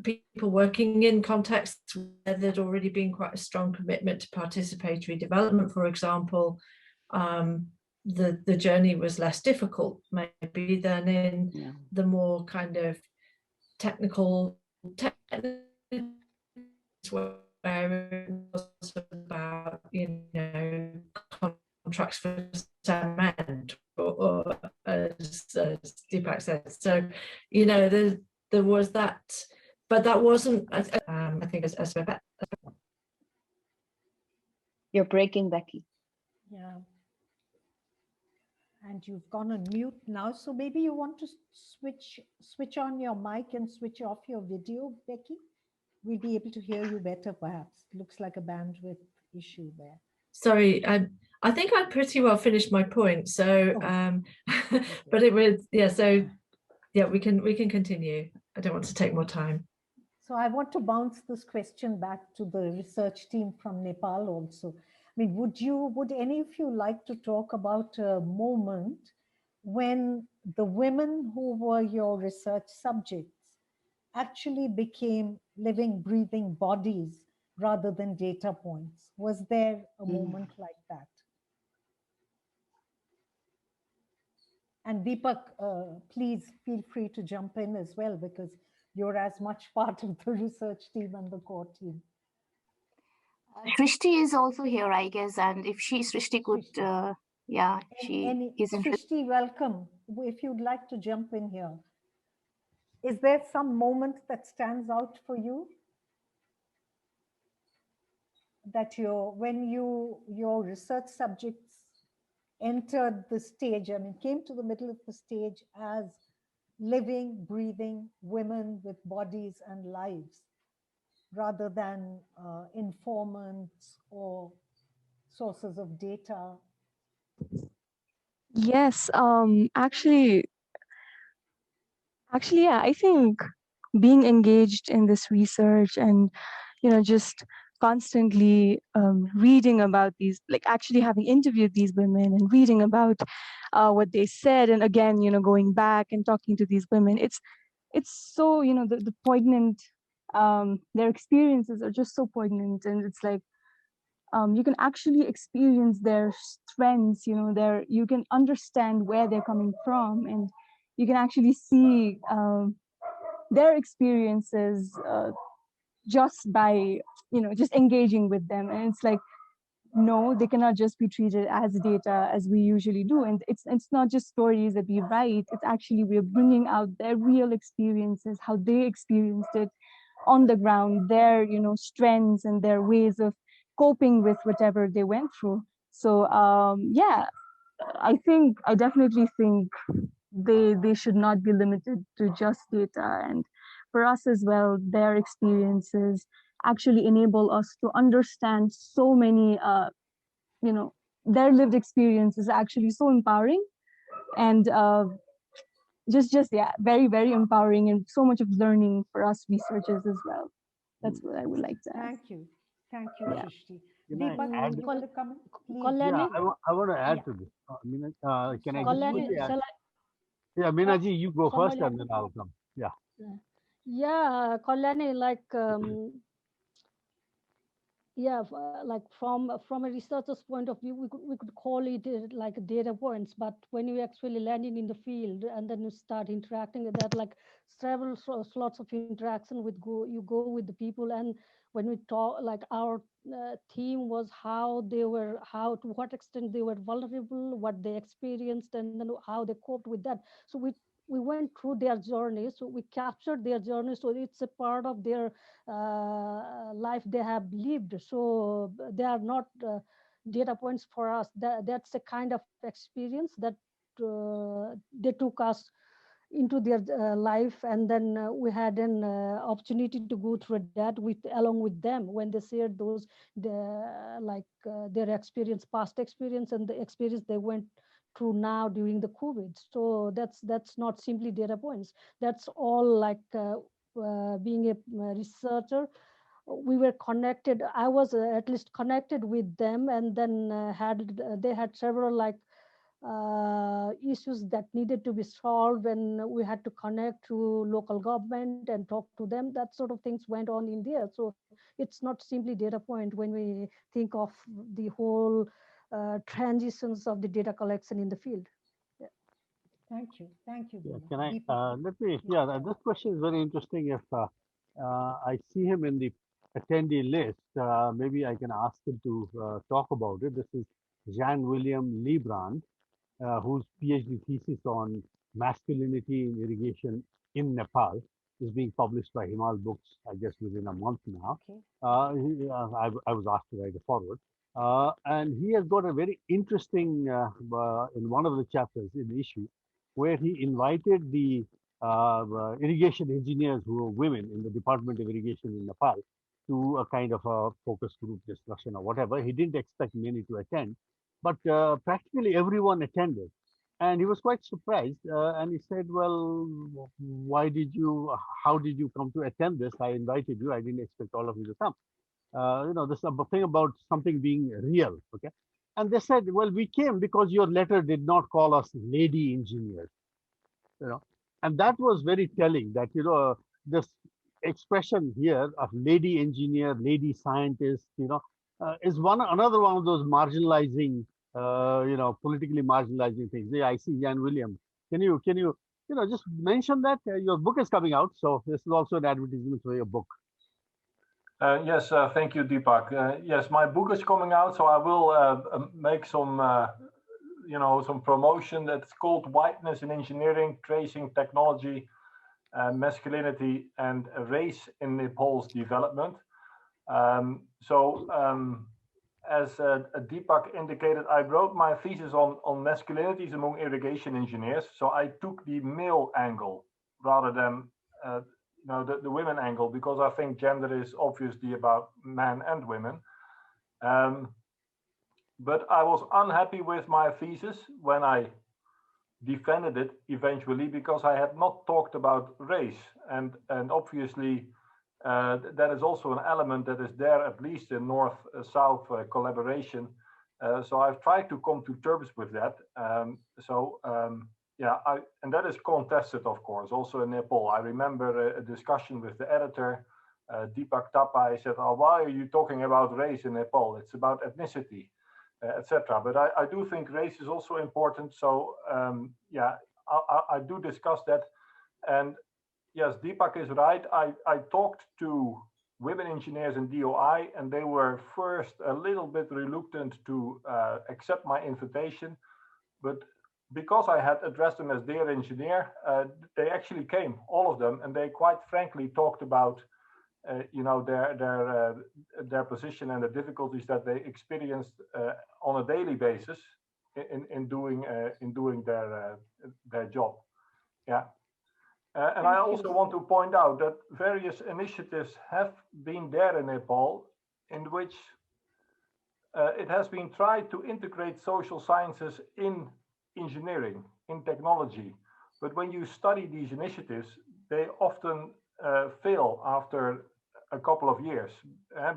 people working in contexts where there'd already been quite a strong commitment to participatory development, for example, the journey was less difficult maybe than in the more kind of technical where it was about contracts for cement or as Deepak said. So there was that, but that wasn't I think as You're breaking, Becky. Yeah. And you've gone on mute now, so maybe you want to switch on your mic and switch off your video, Becky. We'll be able to hear you better, perhaps. Looks like a bandwidth issue there. Sorry, I think I pretty well finished my point. So, but it was So, we can continue. I don't want to take more time. So I want to bounce this question back to the research team from Nepal also. I mean, would any of you like to talk about a moment when the women who were your research subjects actually became living, breathing bodies rather than data points? Was there a moment like that? And Deepak, please feel free to jump in as well, because you're as much part of the research team and the core team. Srishti is also here, I guess, and if Srishti could, she is interested. Srishti, welcome. If you'd like to jump in here. Is there some moment that stands out for you? That when your research subjects entered the stage, I mean, came to the middle of the stage as living, breathing women with bodies and lives, rather than informants or sources of data? Yes, actually, yeah, I think being engaged in this research and, just constantly reading about these, like actually having interviewed these women and reading about what they said, and again, going back and talking to these women, it's so, the poignant, their experiences are just so poignant, and it's like, you can actually experience their strengths, you can understand where they're coming from, and you can actually see their experiences just by, just engaging with them. And it's like, no, they cannot just be treated as data as we usually do. And it's not just stories that we write, it's actually we're bringing out their real experiences, how they experienced it on the ground, their strengths and their ways of coping with whatever they went through. So yeah, I definitely think they should not be limited to just data. And for us as well, their experiences actually enable us to understand so many their lived experience is actually so empowering, and just yeah, very, very empowering, and so much of learning for us researchers as well. That's what I would like to add. Thank you, Yeah. Srishti. Can I Deepak, add? you want to comment? Please. Yeah, Kalyani, I want to add Yeah. to this. Can I just Kalyani, quickly add? shall I? Yeah, Meenaji, you go first Somebody, and then I'll come. Yeah. yeah, Kalyani, like yeah, like from a researcher's point of view, we could call it like data points, but when you actually landing in the field and then you start interacting with that, like several slots of interaction with you go with the people. And when we talk, like our theme was how to what extent they were vulnerable, what they experienced, and then how they coped with that. So we went through their journey, so we captured their journey, so it's a part of their life they have lived. So they are not data points for us. That's a kind of experience that they took us into their life, and then we had an opportunity to go through that with along with them when they shared those their experience, past experience, and the experience they went through now during the COVID. So that's not simply data points. That's all like being a researcher, we were connected. I was at least connected with them, and then they had several issues that needed to be solved, and we had to connect to local government and talk to them. That sort of things went on in there. So it's not simply data point when we think of the whole transitions of the data collection in the field. Yeah. Thank you, Yeah, Bina. can I Deepak. let me? Yeah. Yeah, this question is very interesting. If I see him in the attendee list, maybe I can ask him to talk about it. This is Jean William Lebrand, whose PhD thesis on masculinity in irrigation in Nepal is being published by Himal Books, I guess, within a month now. Okay. I was asked to write a forward. And he has got a very interesting, in one of the chapters in the issue, where he invited the irrigation engineers who were women in the Department of Irrigation in Nepal to a kind of a focus group discussion or whatever. He didn't expect many to attend, but practically everyone attended. And he was quite surprised. And he said, well, how did you come to attend this? I invited you. I didn't expect all of you to come. This thing about something being real. Okay. And they said, well, we came because your letter did not call us lady engineers, you know. And that was very telling that, this expression here of lady engineer, lady scientist, is another one of those marginalizing, politically marginalizing things. Yeah, I see Jan William. Can you, just mention that your book is coming out. So this is also an advertisement for your book. Yes, thank you, Deepak. Yes, my book is coming out, so I will make some, some promotion. That's called Whiteness in Engineering, Tracing Technology, Masculinity and Race in Nepal's Development. As Deepak indicated, I wrote my thesis on masculinities among irrigation engineers. So I took the male angle rather than the women angle, because I think gender is obviously about men and women. But I was unhappy with my thesis when I defended it eventually, because I had not talked about race. And obviously, that is also an element that is there, at least in North-South collaboration. So I've tried to come to terms with that. And that is contested, of course, also in Nepal. I remember a discussion with the editor, Deepak Tapa. He said, "Oh, why are you talking about race in Nepal? It's about ethnicity, etc." But I do think race is also important. So I do discuss that. And yes, Deepak is right. I talked to women engineers in DOI, and they were first a little bit reluctant to accept my invitation, but because I had addressed them as dear engineer, they actually came, all of them, and they quite frankly talked about their position and the difficulties that they experienced on a daily basis in doing their job. Yeah. And I also want to point out that various initiatives have been there in Nepal in which it has been tried to integrate social sciences in engineering, in technology. But when you study these initiatives, they often fail after a couple of years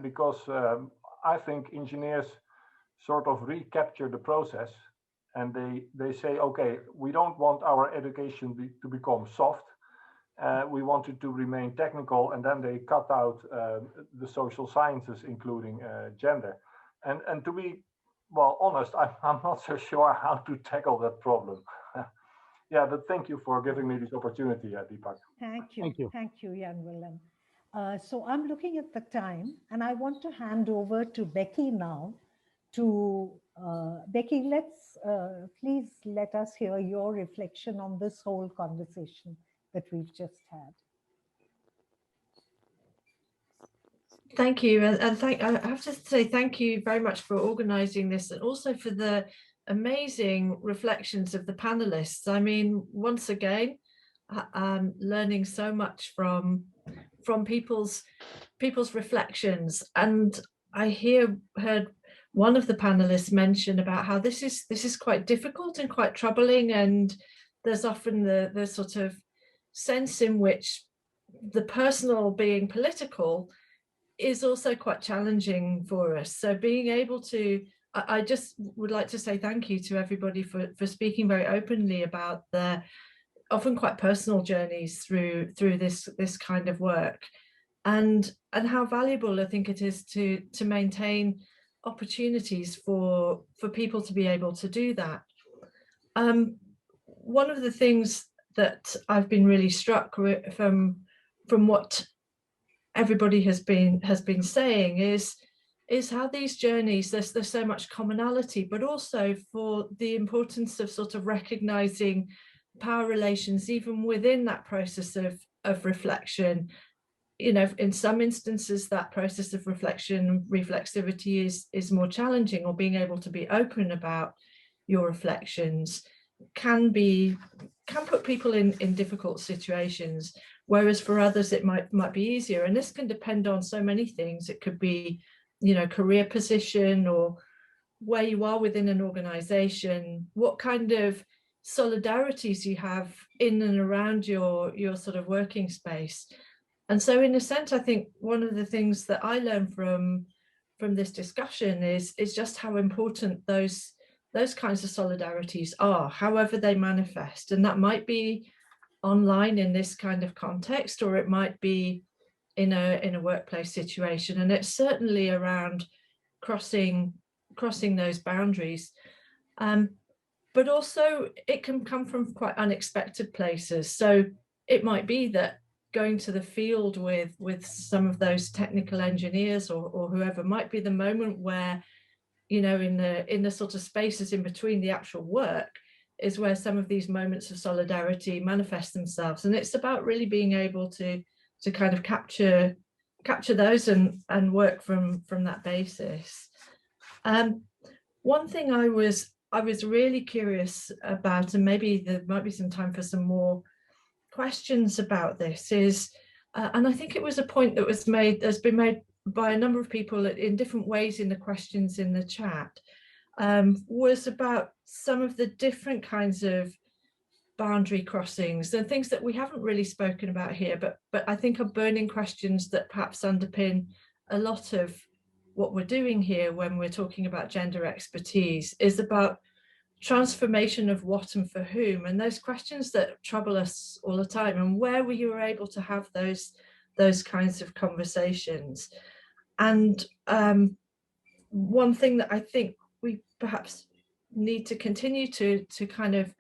because I think engineers sort of recapture the process and they say, okay, we don't want our education to become soft. We want it to remain technical, and then they cut out the social sciences, including gender. And to be, well, honest, I'm not so sure how to tackle that problem. Yeah, but thank you for giving me this opportunity, Deepak. Thank you. Thank you, Jan Willem. So I'm looking at the time, and I want to hand over to Becky now. Becky, please let us hear your reflection on this whole conversation that we've just had. Thank you, and I have to say thank you very much for organising this, and also for the amazing reflections of the panelists. I mean, once again, I'm learning so much from people's reflections, and I heard one of the panelists mention about how this is quite difficult and quite troubling, and there's often the sort of sense in which the personal being political is also quite challenging for us. So being able to, I just would like to say thank you to everybody for speaking very openly about their often quite personal journeys through this kind of work, and how valuable I think it is to maintain opportunities for people to be able to do that. One of the things that I've been really struck with from what everybody has been saying is how these journeys, there's so much commonality, but also for the importance of sort of recognizing power relations even within that process of reflection. You know, in some instances that process of reflection, reflexivity is more challenging, or being able to be open about your reflections can put people in difficult situations, whereas for others it might be easier. And this can depend on so many things. It could be, you know, career position, or where you are within an organization, what kind of solidarities you have in and around your sort of working space. And so in a sense, I think one of the things that I learned from this discussion is just how important those kinds of solidarities are, however they manifest. And that might be online in this kind of context, or it might be in a workplace situation. And it's certainly around crossing those boundaries. But also it can come from quite unexpected places. So it might be that going to the field with some of those technical engineers or whoever might be the moment where, you know, in the sort of spaces in between the actual work is where some of these moments of solidarity manifest themselves. And it's about really being able to kind of capture those and work from that basis. One thing I was really curious about, and maybe there might be some time for some more questions about this, is, and I think it was a point that was made, has been made by a number of people in different ways in the questions in the chat, was about some of the different kinds of boundary crossings and things that we haven't really spoken about here, but I think are burning questions that perhaps underpin a lot of what we're doing here when we're talking about gender expertise, is about transformation of what and for whom, and those questions that trouble us all the time, and where we were able to have those kinds of conversations. And one thing that I think we perhaps need to continue to kind of,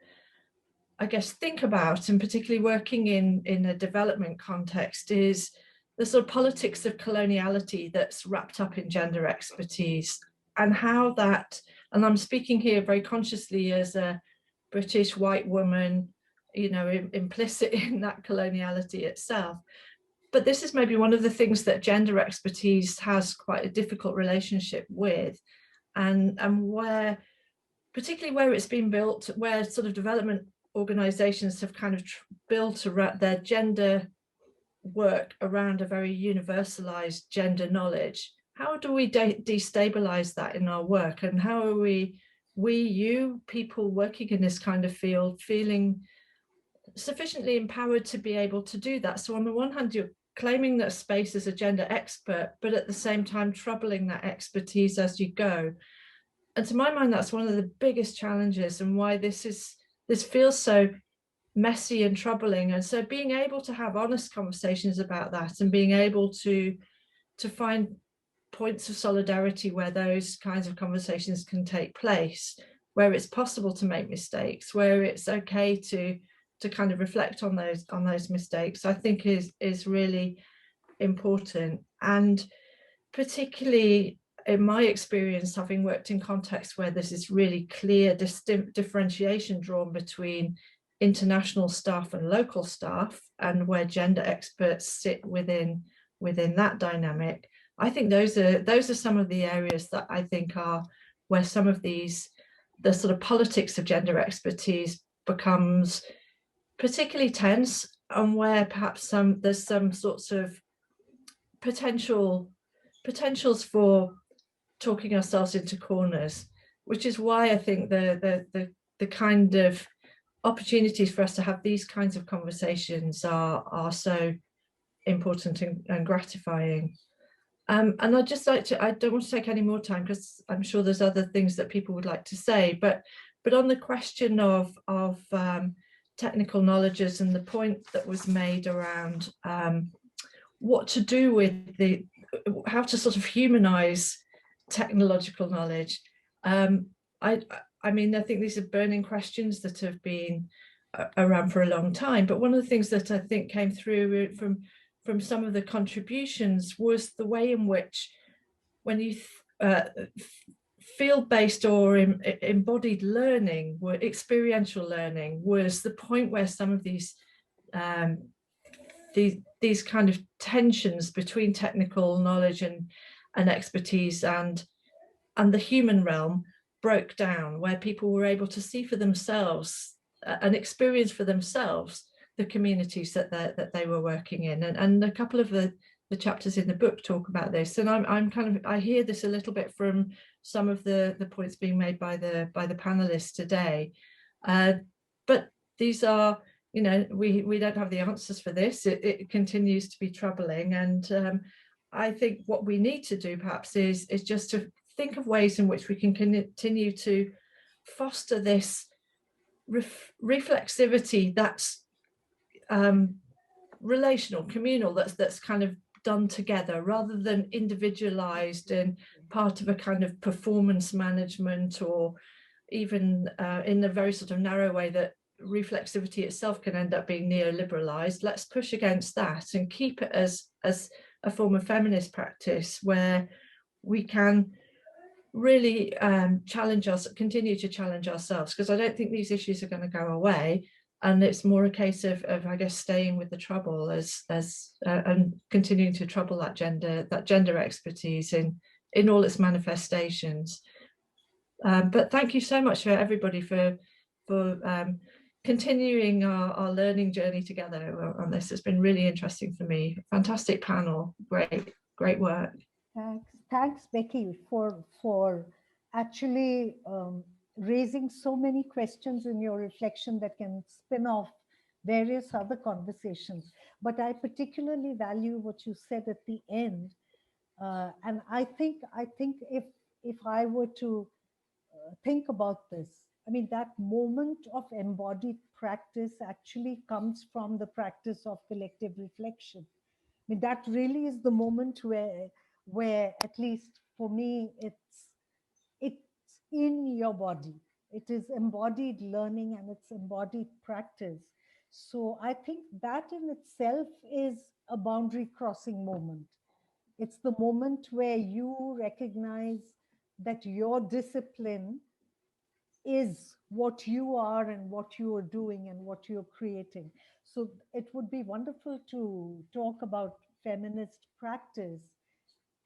I guess, think about, and particularly working in a development context, is the sort of politics of coloniality that's wrapped up in gender expertise, and how that, and I'm speaking here very consciously as a British white woman, you know, implicit in that coloniality itself. But this is maybe one of the things that gender expertise has quite a difficult relationship with, and where, particularly where it's been built, where sort of development organizations have kind of built their gender work around a very universalized gender knowledge. How do we destabilize that in our work, and how are you people working in this kind of field feeling sufficiently empowered to be able to do that? So on the one hand, you're claiming that space as a gender expert, but at the same time troubling that expertise as you go. And to my mind, that's one of the biggest challenges, and why this feels so messy and troubling. And so being able to have honest conversations about that, and being able to find points of solidarity where those kinds of conversations can take place, where it's possible to make mistakes, where it's okay to kind of reflect on those mistakes, I think is really important. And particularly in my experience, having worked in contexts where there's this really clear differentiation drawn between international staff and local staff, and where gender experts sit within that dynamic, I think those are some of the areas that I think are where some of the sort of politics of gender expertise becomes particularly tense, and where perhaps there's some sorts of potentials for talking ourselves into corners, which is why I think the kind of opportunities for us to have these kinds of conversations are so important and gratifying. And I'd just like to, I don't want to take any more time, because I'm sure there's other things that people would like to say, but on the question of technical knowledges, and the point that was made around what to do with how to sort of humanize technological knowledge. I mean, I think these are burning questions that have been around for a long time, but one of the things that I think came through from some of the contributions was the way in which, when you field-based or embodied learning, experiential learning, was the point where some of these kind of tensions between technical knowledge and expertise and the human realm broke down, where people were able to see for themselves and experience for themselves the communities that they were working in. And a couple of the chapters in the book talk about this, and I hear this a little bit from some of the points being made by the panelists today, but these are, you know, we don't have the answers for this. It continues to be troubling, and I think what we need to do perhaps is just to think of ways in which we can continue to foster this reflexivity that's relational, communal, that's kind of done together, rather than individualized and part of a kind of performance management, or even in a very sort of narrow way that reflexivity itself can end up being neoliberalized. Let's push against that and keep it as a form of feminist practice, where we can really continue to challenge ourselves, because I don't think these issues are going to go away, and it's more a case of I guess staying with the trouble and continuing to trouble that gender expertise in all its manifestations. But thank you so much for everybody for continuing our learning journey together on this. It's been really interesting for me. Fantastic panel, great work. Thanks, Becky, for actually raising so many questions in your reflection that can spin off various other conversations. But I particularly value what you said at the end, and I think if I were to think about this, I mean, that moment of embodied practice actually comes from the practice of collective reflection. I mean, that really is the moment where at least for me, it's in your body. It is embodied learning and it's embodied practice. So I think that in itself is a boundary crossing moment. It's the moment where you recognize that your discipline is what you are and what you are doing and what you're creating. So it would be wonderful to talk about feminist practice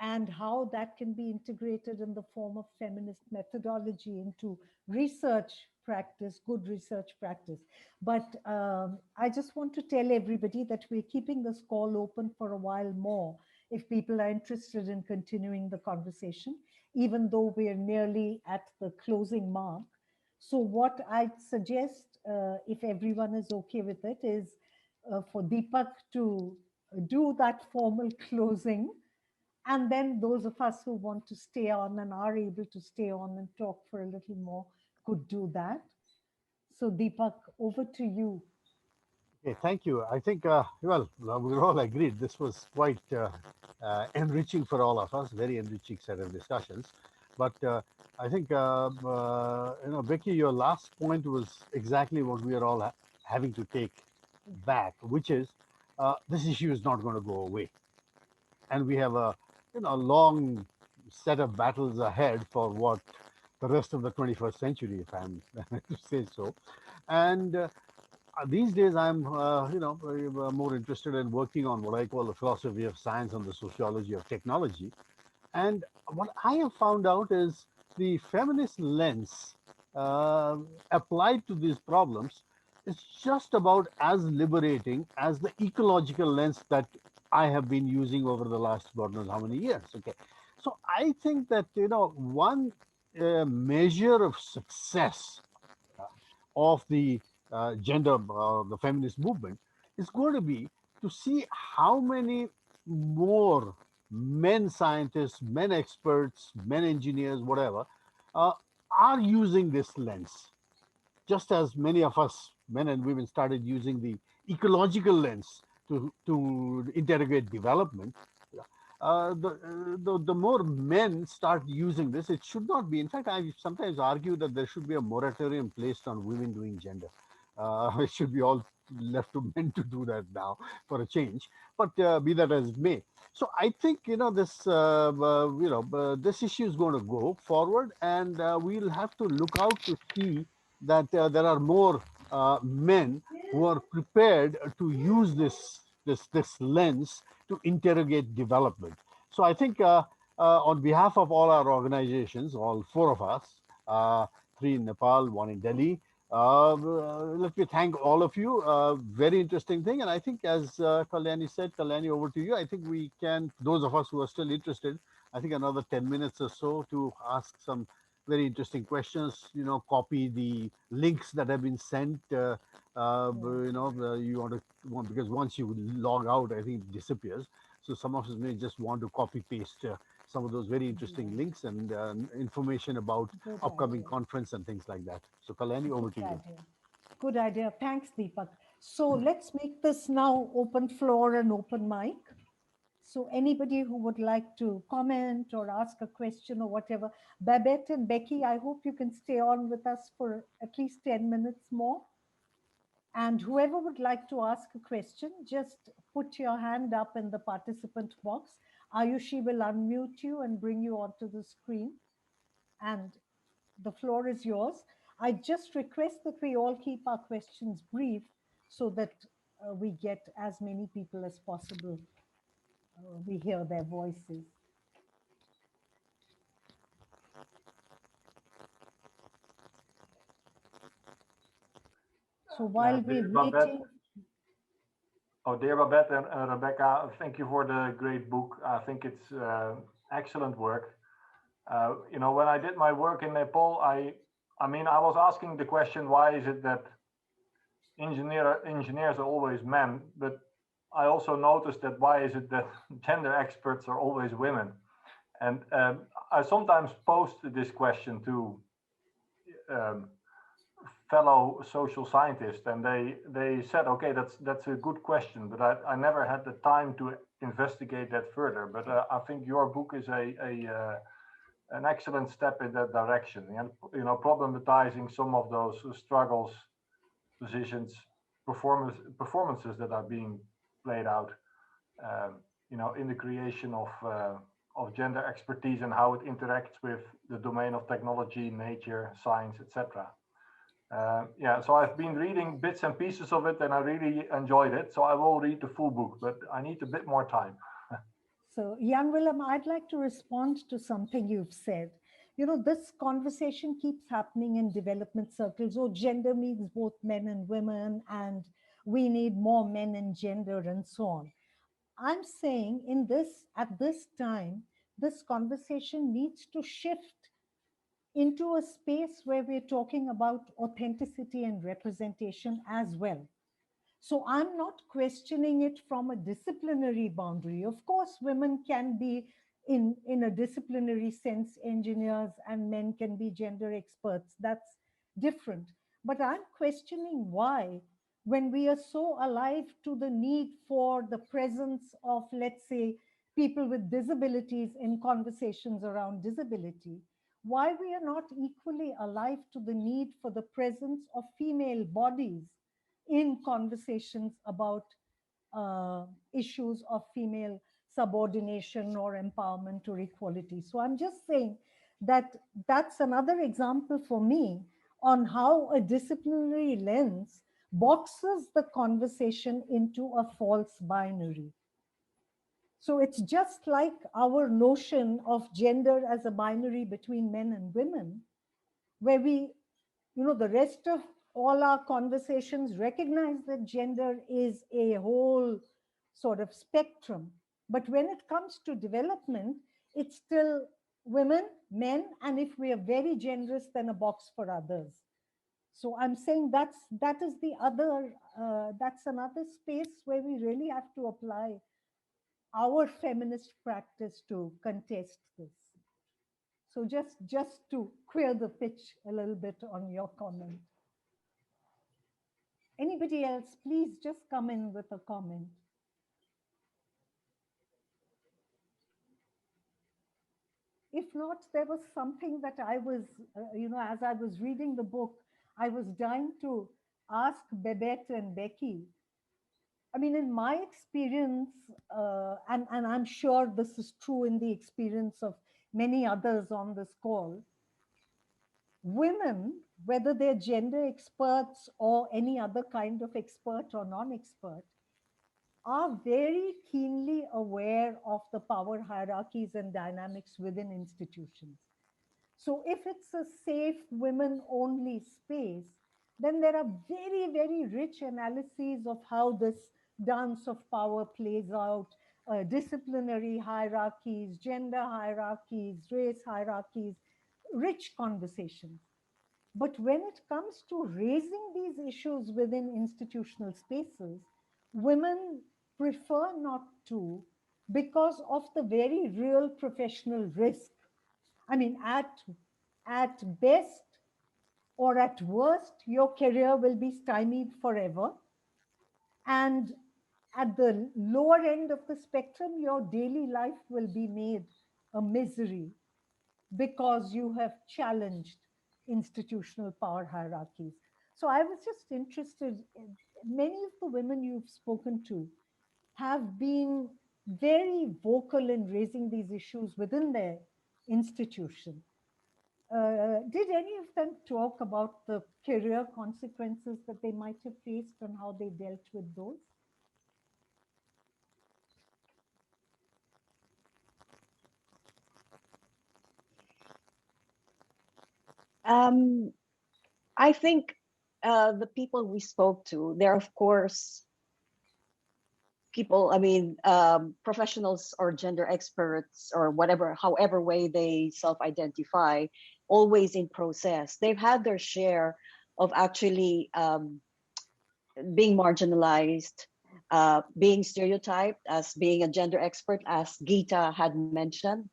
and how that can be integrated in the form of feminist methodology into research practice, good research practice. But I just want to tell everybody that we're keeping this call open for a while more if people are interested in continuing the conversation, even though we're nearly at the closing mark. So what I'd suggest, if everyone is okay with it, is for Deepak to do that formal closing. And then those of us who want to stay on and are able to stay on and talk for a little more could do that. So Deepak, over to you. Okay, thank you. I think, well, we're all agreed this was quite enriching for all of us, very enriching set of discussions. But I think, Becky, your last point was exactly what we are all having to take back, which is this issue is not going to go away. And we have a long set of battles ahead for what the rest of the 21st century, if I'm to say so. And these days, I'm more interested in working on what I call the philosophy of science and the sociology of technology. And what I have found out is the feminist lens applied to these problems is just about as liberating as the ecological lens that I have been using over the last God knows how many years. Okay, so I think that one measure of success of the the feminist movement is going to be to see how many more men scientists, men experts, men engineers, whatever, uh, are using this lens, just as many of us, men and women, started using the ecological lens to interrogate development. The more men start using this, it should not be. In fact, I sometimes argue that there should be a moratorium placed on women doing gender. It should be all left to men to do that now for a change. But be that as it may, so I think this issue is going to go forward, and we'll have to look out to see that there are more men who are prepared to use this lens to interrogate development. So I think on behalf of all our organizations, all four of us, three in Nepal, one in Delhi, let me thank all of you. Very interesting thing. And I think as Kalyani said, Kalyani, over to you. I think we can, those of us who are still interested, I think another 10 minutes or so to ask some very interesting questions, copy the links that have been sent. You want because once you log out, I think it disappears. So some of us may just want to copy paste some of those very interesting links and information about Good upcoming idea. conference and things like that. So Kalani, over to Good you. idea. Good idea. Thanks, Deepak. So let's make this now open floor and open mic. So anybody who would like to comment or ask a question or whatever, Babette and Becky, I hope you can stay on with us for at least 10 minutes more. And whoever would like to ask a question, just put your hand up in the participant box. Ayushi will unmute you and bring you onto the screen. And the floor is yours. I just request that we all keep our questions brief so that we get as many people as possible. We hear their voices. So while we're waiting. Oh, dear Babette and Rebecca, thank you for the great book. I think it's excellent work. When I did my work in Nepal, I was asking the question, why is it that engineers are always men? But I also noticed that why is it that gender experts are always women? And I sometimes posed this question to fellow social scientists, and they said, okay, that's a good question, but I never had the time to investigate that further. But I think your book is an excellent step in that direction, and problematizing some of those struggles, positions, performances that are being played out, in the creation of gender expertise and how it interacts with the domain of technology, nature, science, etc. So I've been reading bits and pieces of it, and I really enjoyed it. So I will read the full book, but I need a bit more time. So, Jan Willem, I'd like to respond to something you've said. This conversation keeps happening in development circles. Oh, gender means both men and women, and we need more men in gender, and so on. I'm saying at this time, this conversation needs to shift into a space where we're talking about authenticity and representation as well. So I'm not questioning it from a disciplinary boundary. Of course, women can be in a disciplinary sense engineers, and men can be gender experts. That's different. But I'm questioning why, when we are so alive to the need for the presence of, let's say, people with disabilities in conversations around disability, why we are not equally alive to the need for the presence of female bodies in conversations about issues of female subordination or empowerment or equality. So I'm just saying that that's another example for me on how a disciplinary lens boxes the conversation into a false binary. So it's just like our notion of gender as a binary between men and women, where we, the rest of all our conversations recognize that gender is a whole sort of spectrum. But when it comes to development, it's still women, men, and if we are very generous, then a box for others. So I'm saying that is the other, that's another space where we really have to apply our feminist practice to contest this. So just to queer the pitch a little bit on your comment. Anybody else, please just come in with a comment. If not, there was something that I was, as I was reading the book, I was dying to ask Bernadette and Becky. I mean, in my experience, and I'm sure this is true in the experience of many others on this call, women, whether they're gender experts or any other kind of expert or non-expert, are very keenly aware of the power hierarchies and dynamics within institutions. So if it's a safe women-only space, then there are very, very rich analyses of how this dance of power plays out, disciplinary hierarchies, gender hierarchies, race hierarchies, rich conversations. But when it comes to raising these issues within institutional spaces, women prefer not to because of the very real professional risk. I mean, at best or at worst, your career will be stymied forever. And at the lower end of the spectrum, your daily life will be made a misery because you have challenged institutional power hierarchies. So I was just interested, many of the women you've spoken to have been very vocal in raising these issues within their institution. Did any of them talk about the career consequences that they might have faced and how they dealt with those? I think the people we spoke to, they're of course people, professionals or gender experts or whatever, however way they self-identify, always in process. They've had their share of actually being marginalized, being stereotyped as being a gender expert, as Geeta had mentioned.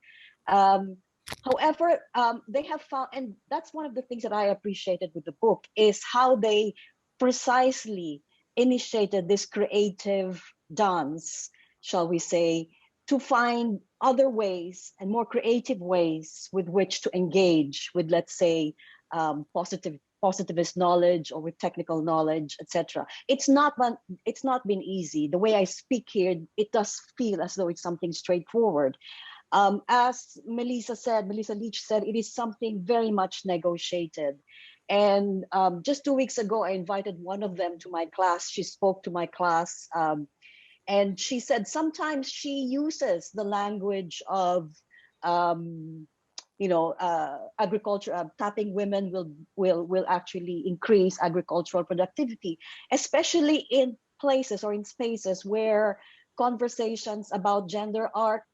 However, they have found, and that's one of the things that I appreciated with the book, is how they precisely initiated this creative dance, shall we say, to find other ways and more creative ways with which to engage with, let's say, positive positivist knowledge or with technical knowledge, etc. It's not been easy. The way I speak here, it does feel as though it's something straightforward. As Melissa Leach said, it is something very much negotiated. And just 2 weeks ago, I invited one of them to my class. She spoke to my class, and she said sometimes she uses the language of, agriculture. Tapping women will actually increase agricultural productivity, especially in places or in spaces where conversations about gender are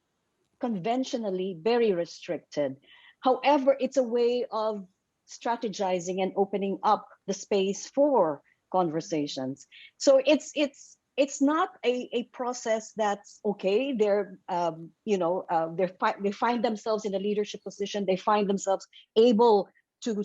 conventionally very restricted. However, it's a way of strategizing and opening up the space for conversations. So it's not a process that's okay. They find themselves in a leadership position. They find themselves able to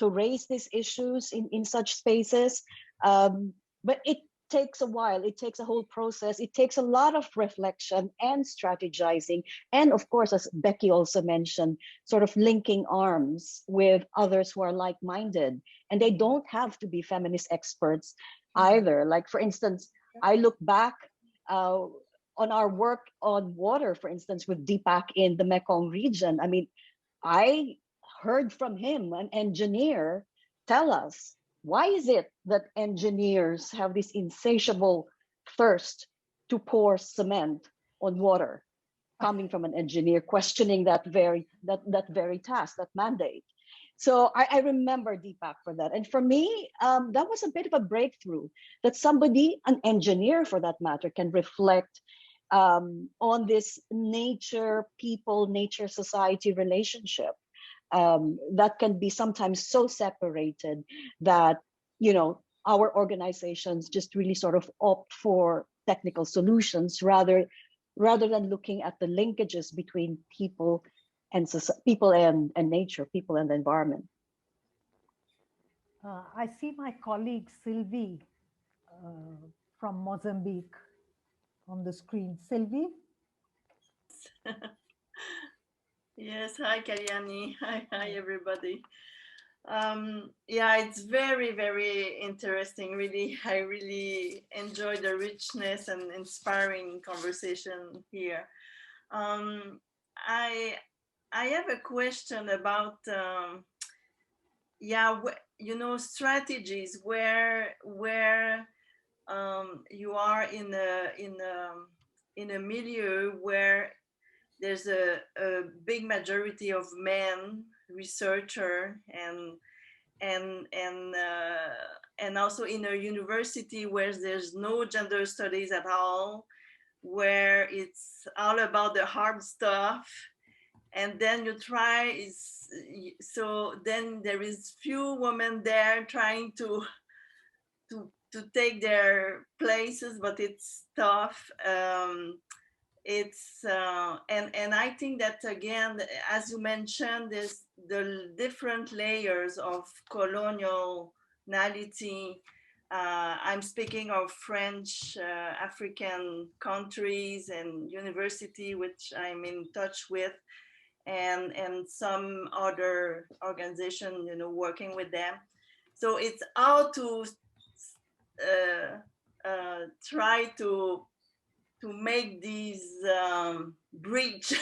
raise these issues in such spaces. But it takes a while. It takes a whole process. It takes a lot of reflection and strategizing. And of course, as Becky also mentioned, sort of linking arms with others who are like-minded. And they don't have to be feminist experts either. Like, for instance, I look back on our work on water, for instance, with Deepak in the Mekong region. I mean, I heard from him, an engineer, tell us, why is it that engineers have this insatiable thirst to pour cement on water, coming from an engineer questioning that very task, that mandate? So I remember Deepak for that. And for me, that was a bit of a breakthrough, that somebody, an engineer for that matter, can reflect on this nature-people, nature-society relationship. That can be sometimes so separated that, our organizations just really sort of opt for technical solutions rather than looking at the linkages between people and nature, people and the environment. I see my colleague Sylvie from Mozambique on the screen. Sylvie? Yes, hi Kalyani, hi everybody. Yeah, it's very, very interesting. Really, I really enjoy the richness and inspiring conversation here. I have a question about strategies where you are in a milieu where there's a big majority of men researcher and also in a university where there's no gender studies at all, where it's all about the hard stuff, and then so then there is few women there trying to take their places, but it's tough. And I think that, again, as you mentioned, there's the different layers of coloniality. I'm speaking of French African countries and university, which I'm in touch with, and some other organization, working with them. So it's how to try to make these breach.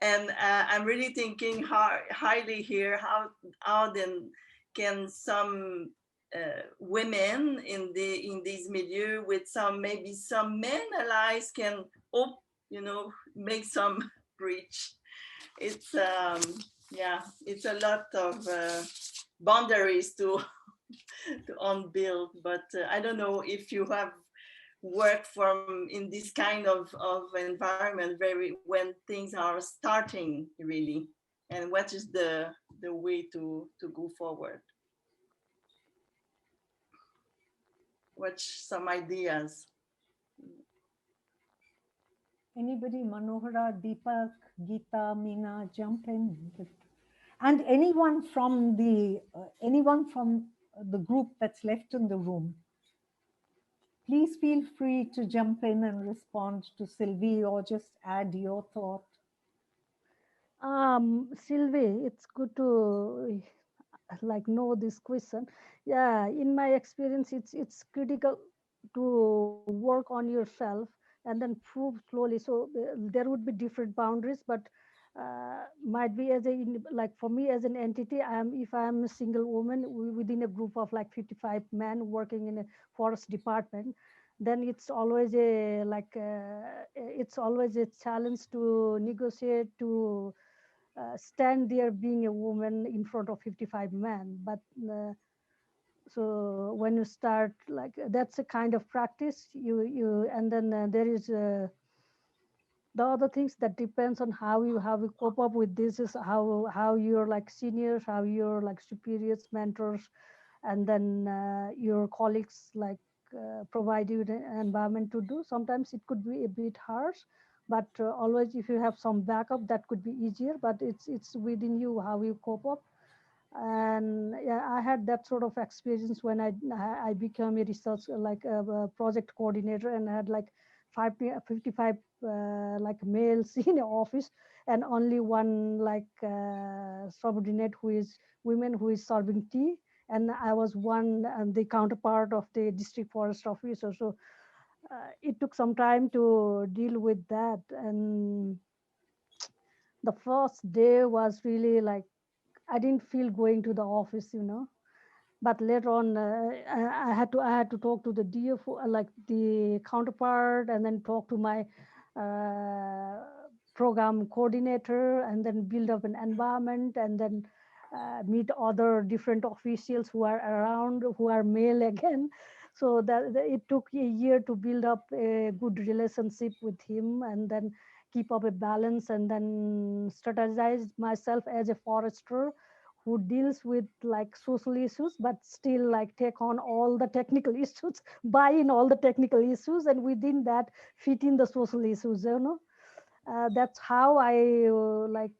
And I'm really thinking highly here, how then can some women in these milieu with maybe some men allies can make some breach. It's it's a lot of boundaries to unbuild, but I don't know if you have work in this kind of environment when things are starting really, and what is the way to go forward. What's some ideas? Anybody? Manohara, Deepak, Geeta, Meena, jump in. And anyone from the group that's left in the room, please feel free to jump in and respond to Sylvie or just add your thought. Sylvie, it's good to like know this question. Yeah, in my experience, it's critical to work on yourself and then prove slowly. So there would be different boundaries, but might be as a like for me as an entity, if I am a single woman within a group of like 55 men working in a forest department, then it's always it's always a challenge to negotiate, to stand there being a woman in front of 55 men. But so when you start, like that's a kind of practice you and then there is the other things that depends on how you cope up with this, is how you're like seniors, how you're like superiors, mentors, and then your colleagues like provide you the environment to do. Sometimes it could be a bit harsh, but always if you have some backup, that could be easier. But it's within you how you cope up. And yeah, I had that sort of experience when I became a research like a project coordinator, and I had like 55 like males in the office, and only one like subordinate who is women who is serving tea, and I was one and the counterpart of the district forest officer. So it took some time to deal with that. And the first day was really like I didn't feel going to the office. But later on, I had to talk to the DFO, like the counterpart, and then talk to my uh, program coordinator, and then build up an environment, and then meet other different officials who are around, who are male again. So that it took a year to build up a good relationship with him, and then keep up a balance, and then strategize myself as a forester who deals with like social issues, but still like take on all the technical issues, buy in all the technical issues, and within that fit in the social issues. That's how I like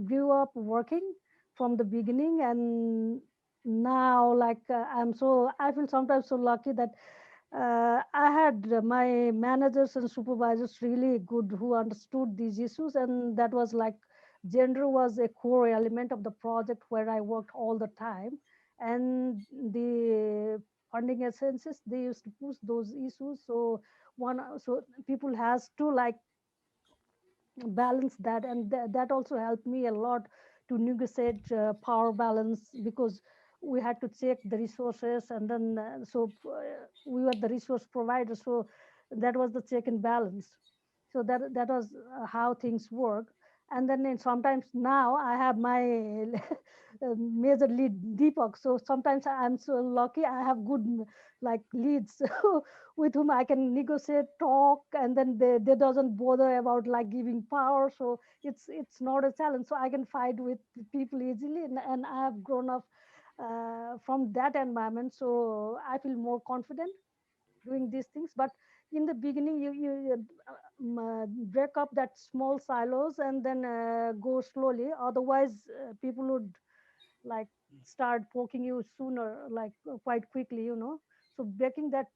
grew up working from the beginning. And now like I feel sometimes so lucky that I had my managers and supervisors really good who understood these issues, and that was like gender was a core element of the project where I worked all the time. And the funding agencies, they used to push those issues. So people has to like balance that, and that also helped me a lot to negotiate power balance, because we had to check the resources, and then we were the resource provider, so that was the check and balance. So that was how things work. And then sometimes now I have my major lead Deepak, so sometimes I'm so lucky I have good like leads with whom I can negotiate, talk, and then they doesn't bother about like giving power. So it's not a challenge. So I can fight with people easily, and I have grown up from that environment. So I feel more confident doing these things. But in the beginning, you break up that small silos, and then go slowly. Otherwise, people would like start poking you sooner, like quite quickly. So breaking that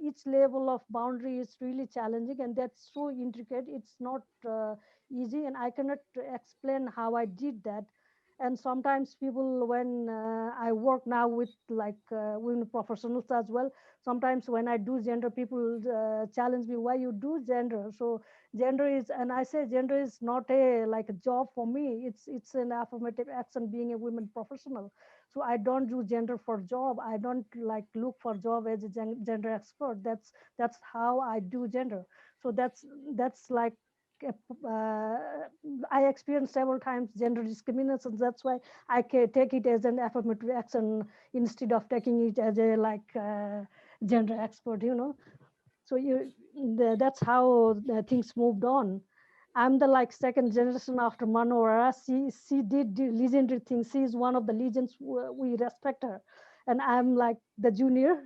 each level of boundary is really challenging, and that's so intricate. It's not easy, and I cannot explain how I did that. And sometimes people, when I work now with like women professionals as well, sometimes when I do gender, people challenge me, why you do gender? So gender is, and I say gender is not a like a job for me. It's an affirmative action being a women professional. So I don't do gender for job. I don't like look for job as a gender expert. That's how I do gender. So that's like I experienced several times gender discrimination. That's why I can take it as an affirmative action instead of taking it as a like gender expert. So that's how things moved on. I'm the like second generation after Manohara. She did legendary things. She is one of the legends. We respect her, and I'm like the junior.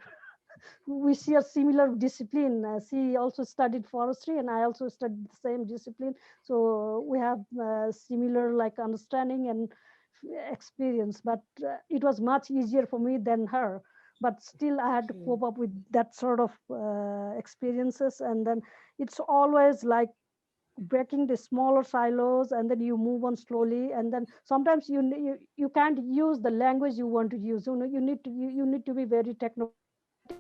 We share similar discipline. She also studied forestry, and I also studied the same discipline. So we have similar like understanding and experience. But it was much easier for me than her. But still, I had to cope up with that sort of experiences. And then it's always like breaking the smaller silos, and then you move on slowly. And then sometimes you can't use the language you want to use. You need to be very technocratic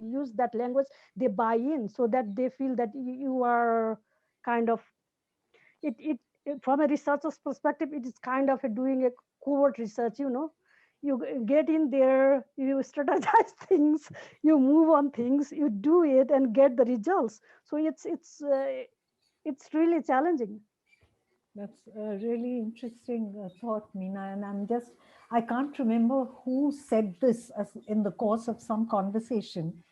and use that language. They buy in so that they feel that you are kind of from a researcher's perspective, it is kind of doing a covert research. You get in there, you strategize things, you move on things, you do it and get the results. So it's really challenging. That's a really interesting thought, Meena. And I can't remember who said this as in the course of some conversation,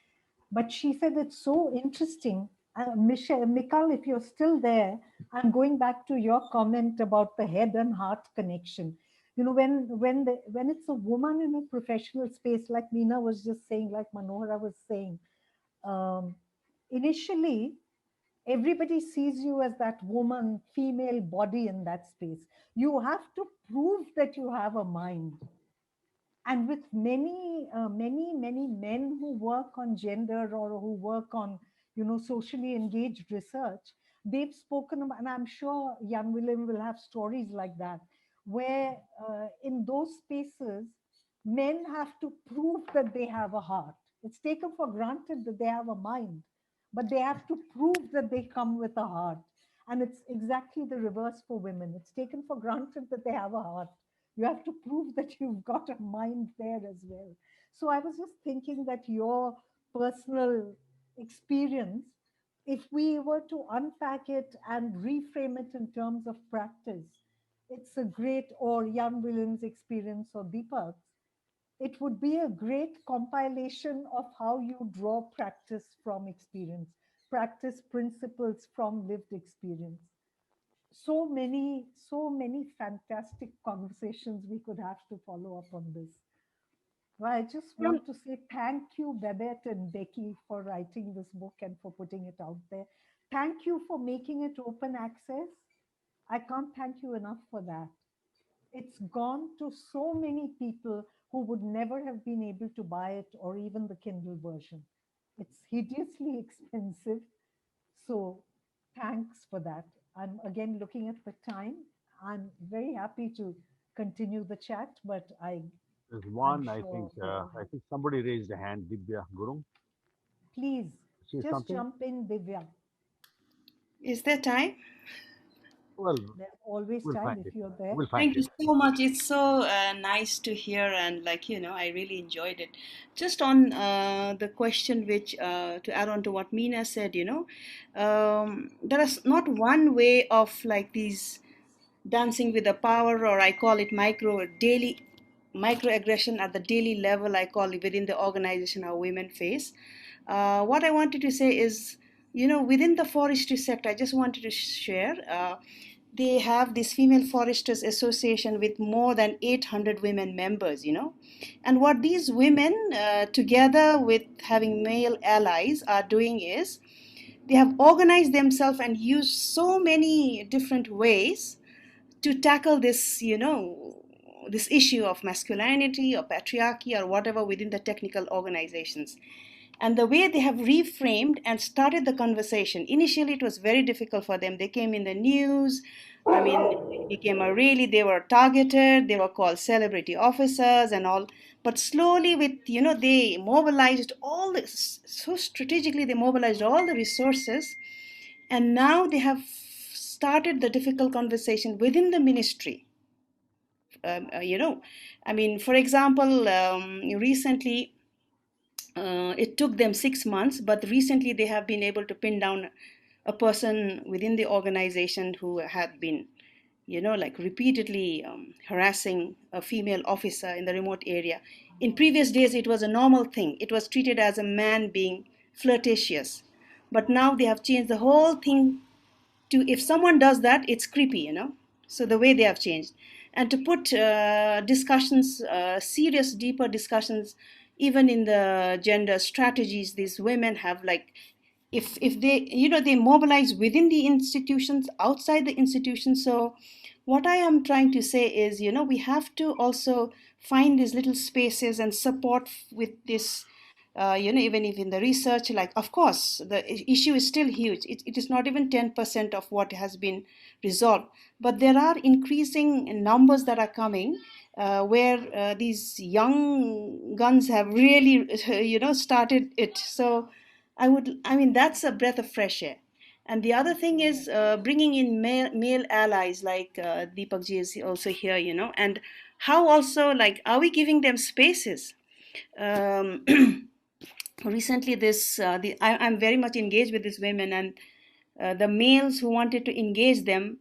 but she said it's so interesting. Mikal, if you're still there, I'm going back to your comment about the head and heart connection. When it's a woman in a professional space, like Meena was just saying, like Manohara was saying, um, initially everybody sees you as that woman, female body in that space. You have to prove that you have a mind. And with many men who work on gender or who work on, socially engaged research, they've spoken about, and I'm sure Jan Willem will have stories like that, where in those spaces, men have to prove that they have a heart. It's taken for granted that they have a mind, but they have to prove that they come with a heart. And it's exactly the reverse for women. It's taken for granted that they have a heart. You have to prove that you've got a mind there as well. So I was just thinking that your personal experience, if we were to unpack it and reframe it in terms of practice, it's a great, or Jan Willem's experience or Deepak's, it would be a great compilation of how you draw practice from experience, practice principles from lived experience. So many fantastic conversations we could have to follow up on this. Well, I just want to say thank you, Babette and Becky, for writing this book and for putting it out there. Thank you for making it open access. I can't thank you enough for that. It's gone to so many people who would never have been able to buy it or even the Kindle version. It's hideously expensive. So thanks for that. I'm again looking at the time. I'm very happy to continue the chat, but There's I'm one, sure. I think somebody raised a hand, Dibya Gurung. Please Say just something? jump in, Divya. Is there time? Well, There's always we'll time find if it. you're there. We'll find Thank you it. so much. It's so nice to hear, and I really enjoyed it. Just on the question, which to add on to what Meena said, there is not one way of like these dancing with the power, or I call it microaggression at the daily level. I call it within the organization how women face. What I wanted to say is, within the forestry sector, I just wanted to share. They have this Female Foresters Association with more than 800 women members, And what these women, together with having male allies, are doing is they have organized themselves and used so many different ways to tackle this, this issue of masculinity or patriarchy or whatever within the technical organizations. And the way they have reframed and started the conversation, initially it was very difficult for them. They came in the news. I mean, it became they were targeted, they were called celebrity officers and all. But slowly they mobilized so strategically they mobilized all the resources. And now they have started the difficult conversation within the ministry. For example, recently, it took them 6 months, but recently they have been able to pin down a person within the organization who had been, repeatedly harassing a female officer in the remote area. In previous days, it was a normal thing. It was treated as a man being flirtatious. But now they have changed the whole thing to, if someone does that, it's creepy. So the way they have changed, and to put discussions, serious deeper discussions, even in the gender strategies these women have, if they they mobilize within the institutions, outside the institutions. So what I am trying to say is, we have to also find these little spaces and support with this Even if in the research, like, of course, the issue is still huge. It is not even 10% of what has been resolved. But there are increasing numbers that are coming where these young guns have really, started it. So I mean, that's a breath of fresh air. And the other thing is bringing in male allies, like Deepak ji is also here, and how also, like, are we giving them spaces? Recently, I'm very much engaged with these women, and the males who wanted to engage them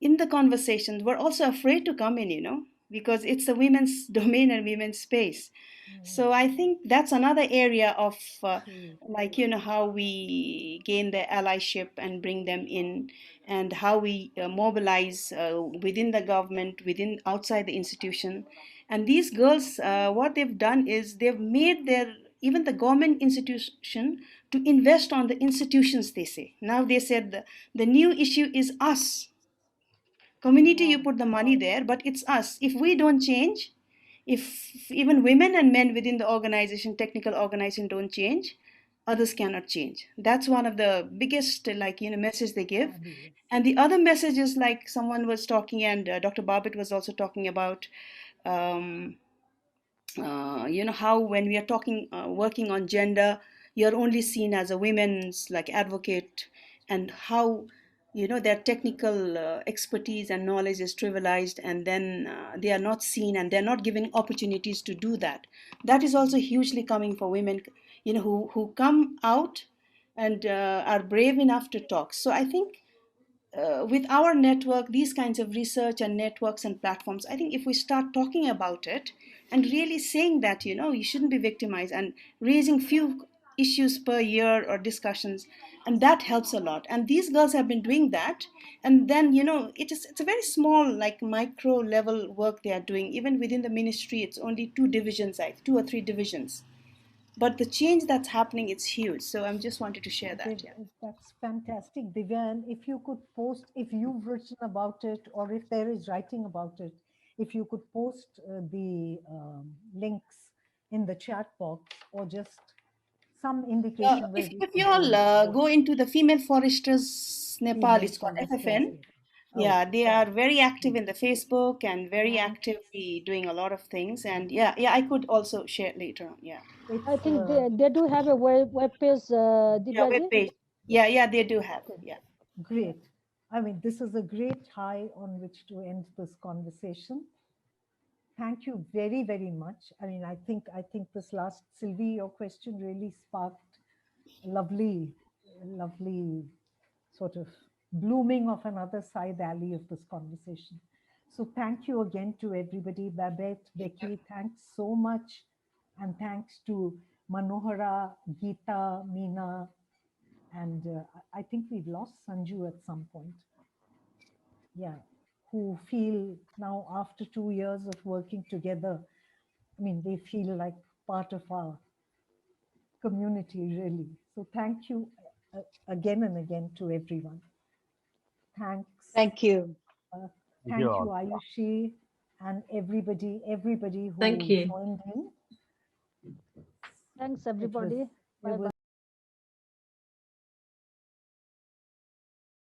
in the conversations were also afraid to come in, because it's a women's domain and women's space. So I think that's another area of how we gain their allyship and bring them in, and how we mobilize within the government, outside the institution. And these girls, what they've done is they've made even the government institution to invest on the institutions, they say. Now they said the new issue is us. Community, you put the money there, but it's us. If we don't change, if even women and men within the organization, technical organization, don't change, others cannot change. That's one of the biggest message they give. And the other message is, like someone was talking, and Dr. Babbitt was also talking about how when we are talking working on gender, you're only seen as a women's advocate, and how their technical expertise and knowledge is trivialized, and then they are not seen, and they're not given opportunities to do that. That is also hugely coming for women, who come out and are brave enough to talk. So I think with our network, these kinds of research and networks and platforms, I think if we start talking about it and really saying that, you shouldn't be victimized, and raising few issues per year or discussions, and that helps a lot. And these girls have been doing that. And then, it's a very small, micro level work they are doing. Even within the ministry, it's only 2 or 3 divisions. But the change that's happening, it's huge. So I just wanted to share that. Yeah. That's fantastic, Divya. And if you could post, if you've written about it, or if there is writing about it, if you could post the links in the chat box, or just some indication. If you all go into the Female Foresters Nepal, it's called FFN. Yeah, they are very active in the Facebook and very actively doing a lot of things. And yeah, I could also share later on. Yeah, I think they do have a web page. Web page. Yeah, they do have. Yeah, great. I mean, this is a great high on which to end this conversation. Thank you very, very much. I mean, I think this last, Sylvie, your question really sparked a lovely sort of blooming of another side alley of this conversation. So thank you again to everybody. Babette, Becky, thanks so much. And thanks to Manohara, Geeta, Meena, and I think we've lost Sanju at some point. Yeah, who feel now after 2 years of working together, I mean, they feel like part of our community, really. So thank you again and again to everyone. Thanks. Thank you. Thank you, Ayushi, and everybody who joined in. Thanks, everybody. Bye-bye.